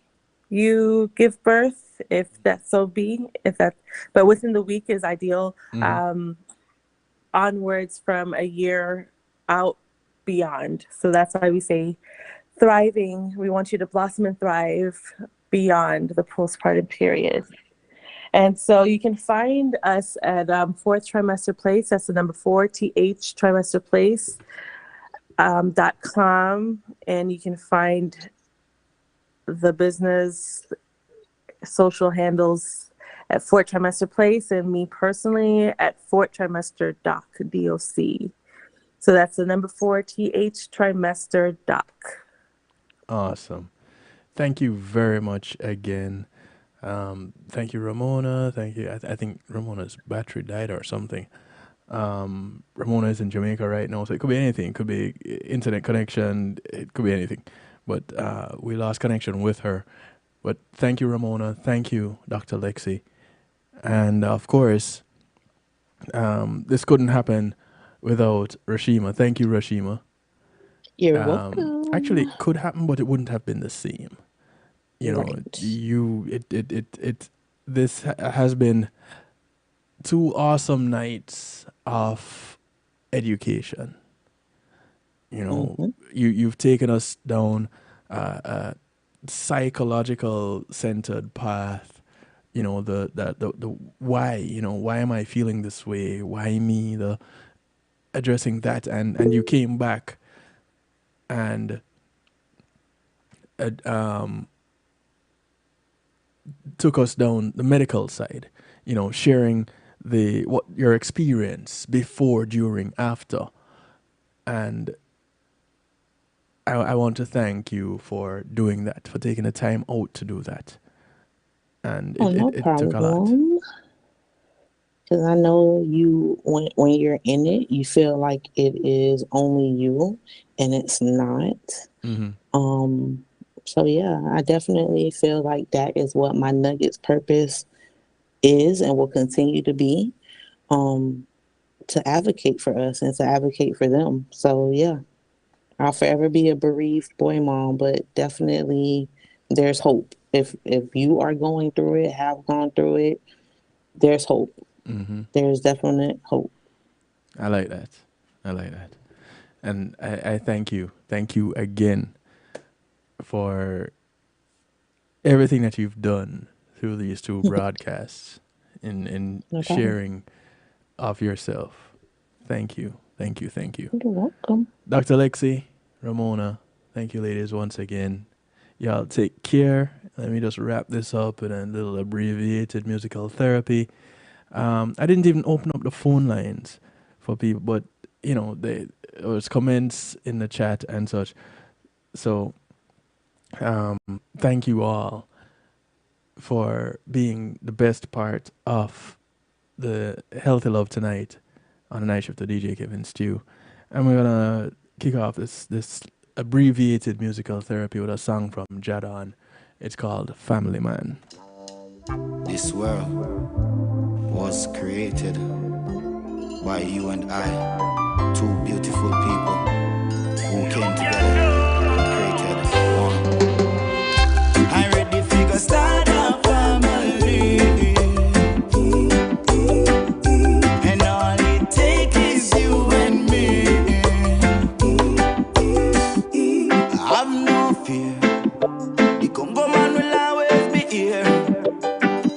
you give birth, if that so be, but within the week is ideal. Onwards from a year out beyond. So that's why we say thriving. We want you to blossom and thrive beyond the postpartum period. And so you can find us at Fourth Trimester Place. That's the number 4, TH Trimester Place. .com, and you can find the business social handles at Fourth Trimester Place, and me personally at Fourth Trimester Doc, DOC. So that's the number 4, TH Trimester Doc. Awesome. Thank you very much again. Thank you, Ramona. Thank you. I think Ramona's battery died or something. Ramona is in Jamaica right now, so it could be anything. It could be internet connection. It could be anything. But we lost connection with her. But thank you, Ramona. Thank you, Dr. Lexi. And of course, this couldn't happen without Rashima. Thank you, Rashima. You're welcome. Actually, it could happen, but it wouldn't have been the same. You know, Right. This has been 2 awesome nights of education. You know, you've taken us down a psychological centered path. You know, the why. You know, why am I feeling this way? Why me? The addressing that, and you came back and took us down the medical side. You know, sharing what your experience before, during, after, and I want to thank you for doing that, for taking the time out to do that. And it took a lot. Because I know you, when you're in it, you feel like it is only you, and it's not. So yeah, I definitely feel like that is what my Nuggets purpose is and will continue to be, to advocate for us and to advocate for them. So yeah, I'll forever be a bereaved boy mom, but definitely there's hope. If you are going through it, have gone through it, there's hope. There's definite hope. I like that. And I thank you. Thank you again for everything that you've done through these 2 broadcasts in No problem. sharing of yourself. Thank you. You're welcome. Dr. Lexi, Ramona, thank you ladies once again. Y'all take care. Let me just wrap this up in a little abbreviated musical therapy. I didn't even open up the phone lines for people, but you know, there was comments in the chat and such. So thank you all for being the best part of the Healthy Love tonight on the night shift of DJ Kevin Stew. And we're gonna kick off this abbreviated musical therapy with a song from Jadon. It's called Family Man. This world was created by you and I, 2 beautiful people who came together and created one. I'm ready to start a family, and all it takes is you and me. I have no fear, the Congo man will always be here,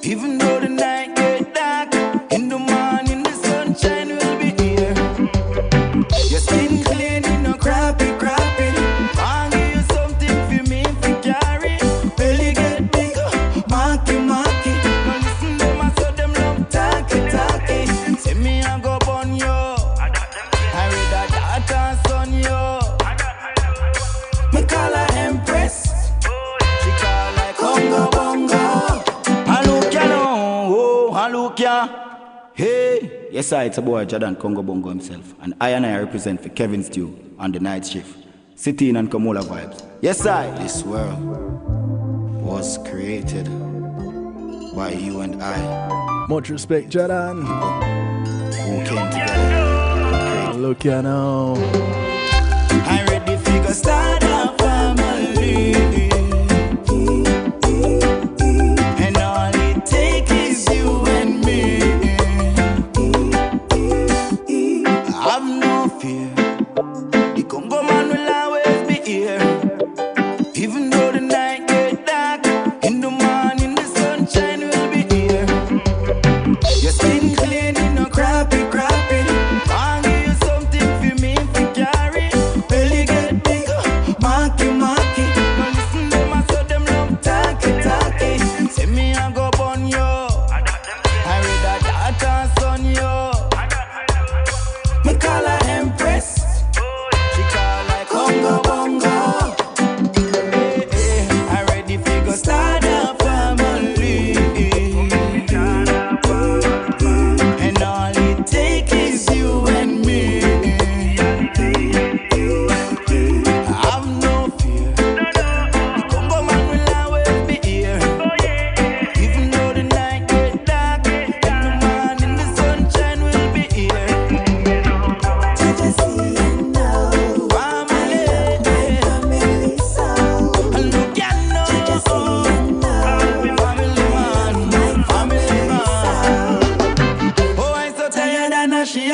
even though the night get dark. In the morning the sunshine will be here. Your skin clean, you know, crappy. I'll give you something for me to carry. Belly get bigger, marky. Now listen them, I saw them love talky. Say me I go burn you, I read that daughter son you. Me call her Empress, she call like Congo Bongo. Hey, yes, it's a boy Jordan Congo Bongo himself, and I represent for Kevin Stew on the night shift. City and Kamola vibes. Yes, This world was created by you and I. Much respect, Jadon. Who came together. Look, you know. I'm ready to start a family.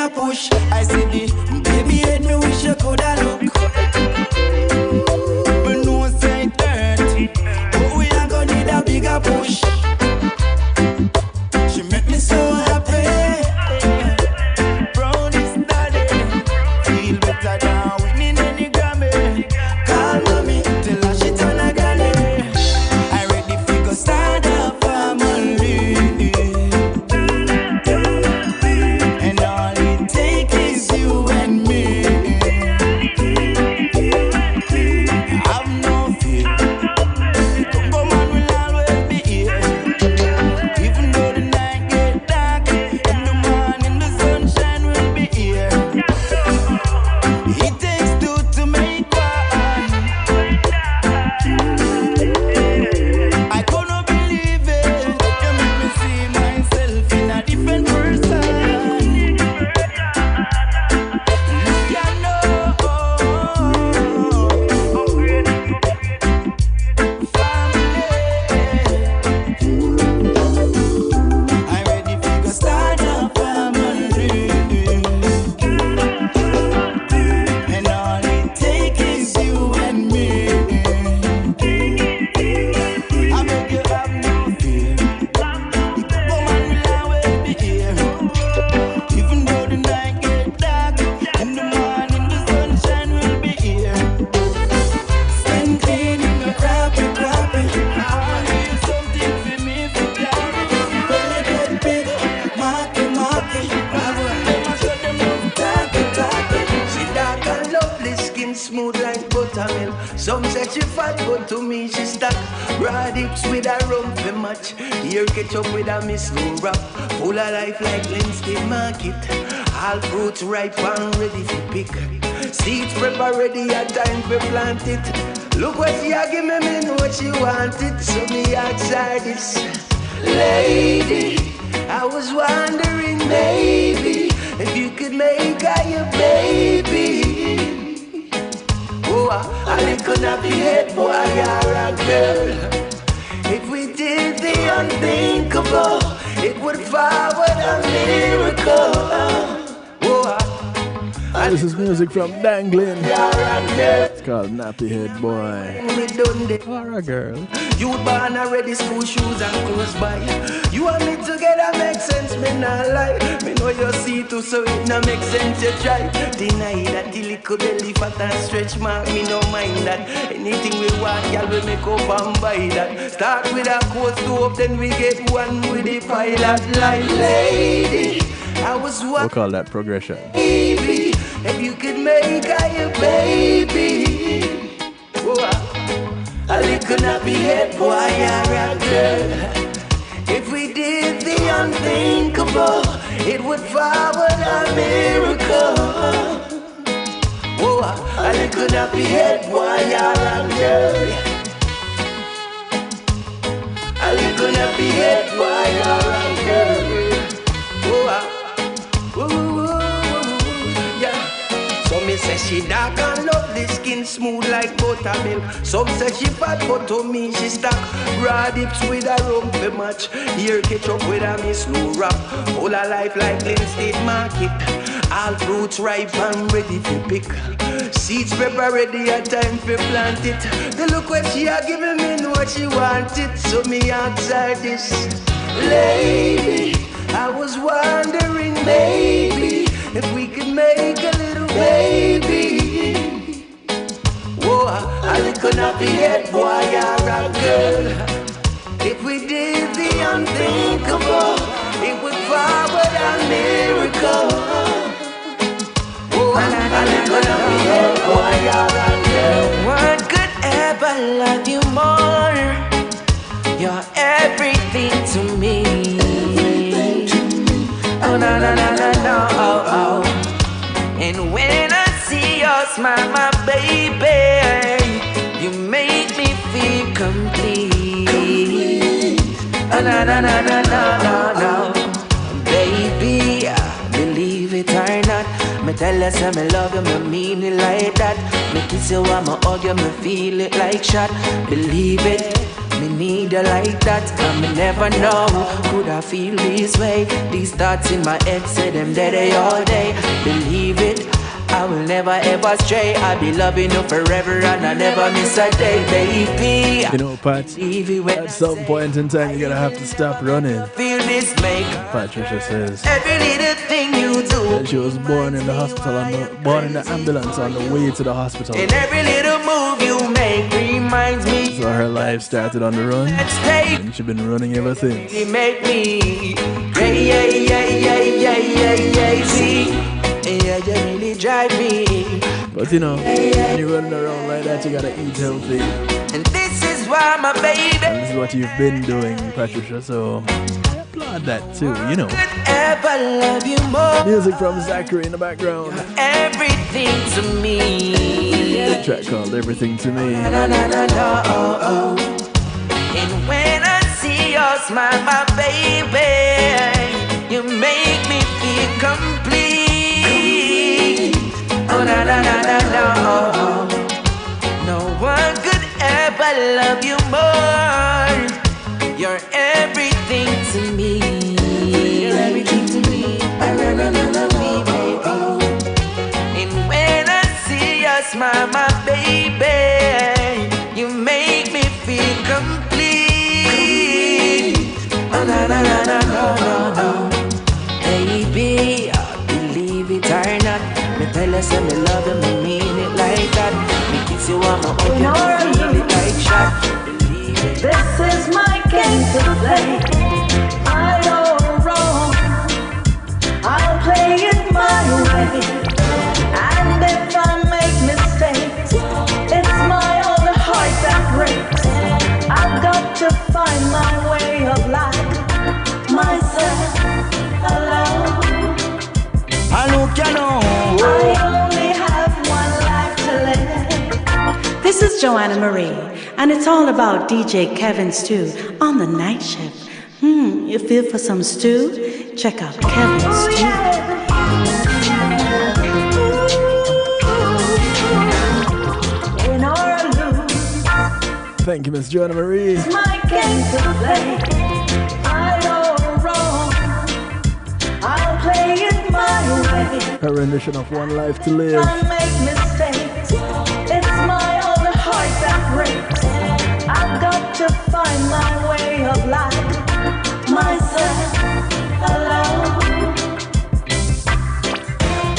a push. I said the baby head me wish you coulda look. Me know say it hurt, but we are gonna need a bigger push. She make me so happy. Proud is daddy. Feel better than winning any Grammy. Call mommy, tell her she turn a granny. I ready for go start a family. And all it take is you and me. Have no fear. Go man will always be here. Even though the night get dark, in the morning the sunshine will be here. It takes two to make one. I couldn't believe it. You make me see myself in a different person. You know, family. I'm ready for go start a family. And all it takes is you and me. I beg you have no fear. The woman will always be here. Even though the night get dark, in the morning the sunshine will be here. Spend cleaning the crappy. I wanna hear something for me for carry. Belly get big, marky. I want them to show them love, talky. She dark and lovely, skin smooth like buttermilk. Some say she fat, but to me she stuck. Raw dips with a rum for much. Here ketchup with a miss no wrap. Full of life like Lexi market. All fruits ripe and ready for pick. Seeds prep already, a time for plant it. Look what she a give me know what she wanted. So me ask her this, lady. I was wondering maybe if you could make her your baby. Oh, a little nappy head boy or a girl. If we did the unthinkable, it would forward a miracle. Oh, This is music from Dangling. It's called Nappy Head Boy. we done the For a girl. you born already, school shoes and clothes by. You and me together make sense, me not lie. Me know you see too, so it not make sense you try. Deny that the little belly fat and stretch mark, me no mind that. Anything we want, y'all we make up and buy that. Start with a cold stove, then we get one with the pilot light. Lady, I was We'll one call that progression. baby, if you could make her your baby. Oh, a little nappy head boy or a girl. If we did the unthinkable, it would forward a miracle. Oh, a little nappy head boy or a girl. A little nappy head boy or a girl. Yeah. Some me say she dark and lovely, skin smooth like buttermilk. Some say she fat, but to me she stuck. Raw dips with a rum for match. Here ketchup with a miss no wrap. All her life like Lynn State Market. All fruits ripe and ready to pick. Seeds prepare ready, a time for plant it. The look what she a giving me know what she wanted. So me ask her this, lady. I was wondering maybe if we could make a little baby. Whoa, a little nappy head boy or a girl. If we did the unthinkable, it would forward a miracle. Whoa, a little nappy head boy or a girl. No one could ever love you more. You're everything to me. Oh, no, no, no, no, no, oh, oh. And when I see your smile, my baby, you make me feel complete. Oh, no, no, no, no, no, no, no. Baby, believe it or not, me tell you say me love you, me mean it like that. Me kiss you, I'ma hug you, me feel it like shot. Believe it, me need you like that. I may never know, could I feel this way? These thoughts in my head say them dead all day. Believe it, I will never ever stray. I'll be loving you forever and I never miss a day, baby. You know, Pat, at some point in time you're gonna have to stop running. Feel this make Patricia says every little thing you do. that she was born in the hospital, born in the ambulance on the way to the hospital. And every little move you make reminds me. So her life started on the run, and she's been running ever since. You make me, see. Yeah, you really drive me. But you know, when you're running around like that, you gotta eat healthy. And this is why my baby. And this is what you've been doing, Patricia, so I applaud that too, you know. Ever love you more. Music from Zachary in the background. Everything to me. The track called Everything to Me. And when I see your smile, my baby, you make me feel complete. Oh, na na na na na. No one could ever love you more. You're everything to me. You're everything to me. Na na na na na, baby. And when I see your smile, my baby, you make me feel complete. Oh, na na na na na na. Baby, believe it or not, me tell you say me love you, me mean it like that. Me kiss you on my own, you feel it like shot. Believe it. This is my game to play. I know wrong, I'll play it my way. And if I make mistakes, it's my own heart that breaks. I've got to find my way of life, myself alone. I look, you know, I only have one life to live. This is Joanna Marie, and it's all about DJ Kevin Stew on the night shift. You feel for some stew? Check out Kevin Stew. In or lose, Thank you, Miss Joanna Marie. it's my game to play. I know wrong, I'll play it my way. Her rendition of One Life to Live. I make mistakes, it's my own heart that breaks. I've got to find my way of life, myself alone.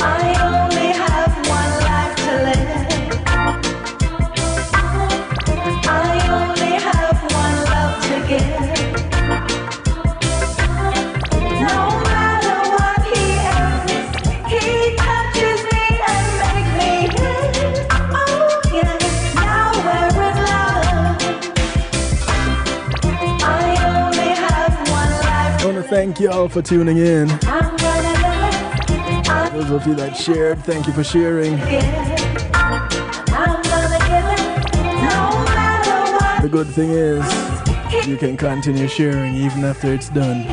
I only have one life to live. I only have one love to give. No matter what he else, he touches me and makes me his. Oh yeah, now we're in love. I only have one life. I want to thank you all for tuning in. I'm gonna live. Those of you that shared, thank you for sharing. I'm gonna give it. No matter what. The good thing is, you can continue sharing even after it's done.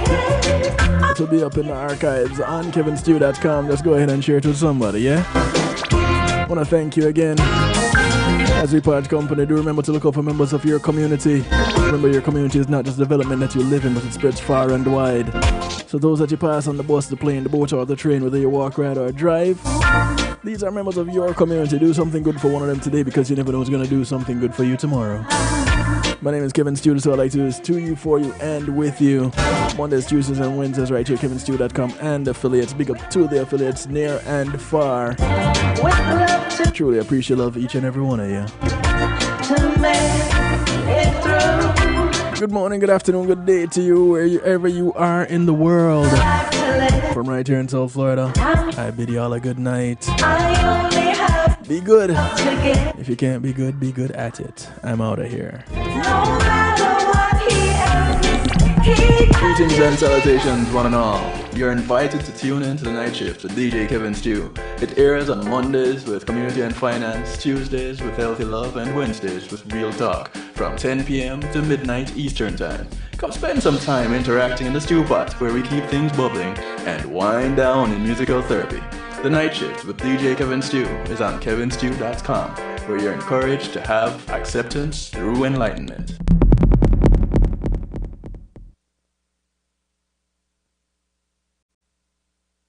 It will be up in the archives on kevinstew.com. Just go ahead and share it with somebody, yeah? I want to thank you again. As we part company, do remember to look out for members of your community. Remember, your community is not just development that you live in, but it spreads far and wide. So those that you pass on the bus, the plane, the boat, or the train, whether you walk, ride, or drive, these are members of your community. Do something good for one of them today, because you never know who's going to do something good for you tomorrow. My name is Kevin Stew, so I like to do is to you, for you, and with you. Mondays, Tuesdays, and Wednesdays right here, kevinstew.com and affiliates. Big up to the affiliates near and far. Truly appreciate love each and every one of you. Good morning, good afternoon, good day to you, wherever you are in the world. From right here in South Florida, I bid you all a good night. Be good. If you can't be good at it. I'm out of here. Greetings and salutations, one and all. You're invited to tune in to the night shift with DJ Kevin Stew. It airs on Mondays with Community and Finance, Tuesdays with Healthy Love, and Wednesdays with Real Talk from 10 p.m. to midnight Eastern Time. Come spend some time interacting in the stew pot where we keep things bubbling and wind down in musical therapy. The night shift with DJ Kevin Stew is on kevinstew.com, where you're encouraged to have acceptance through enlightenment.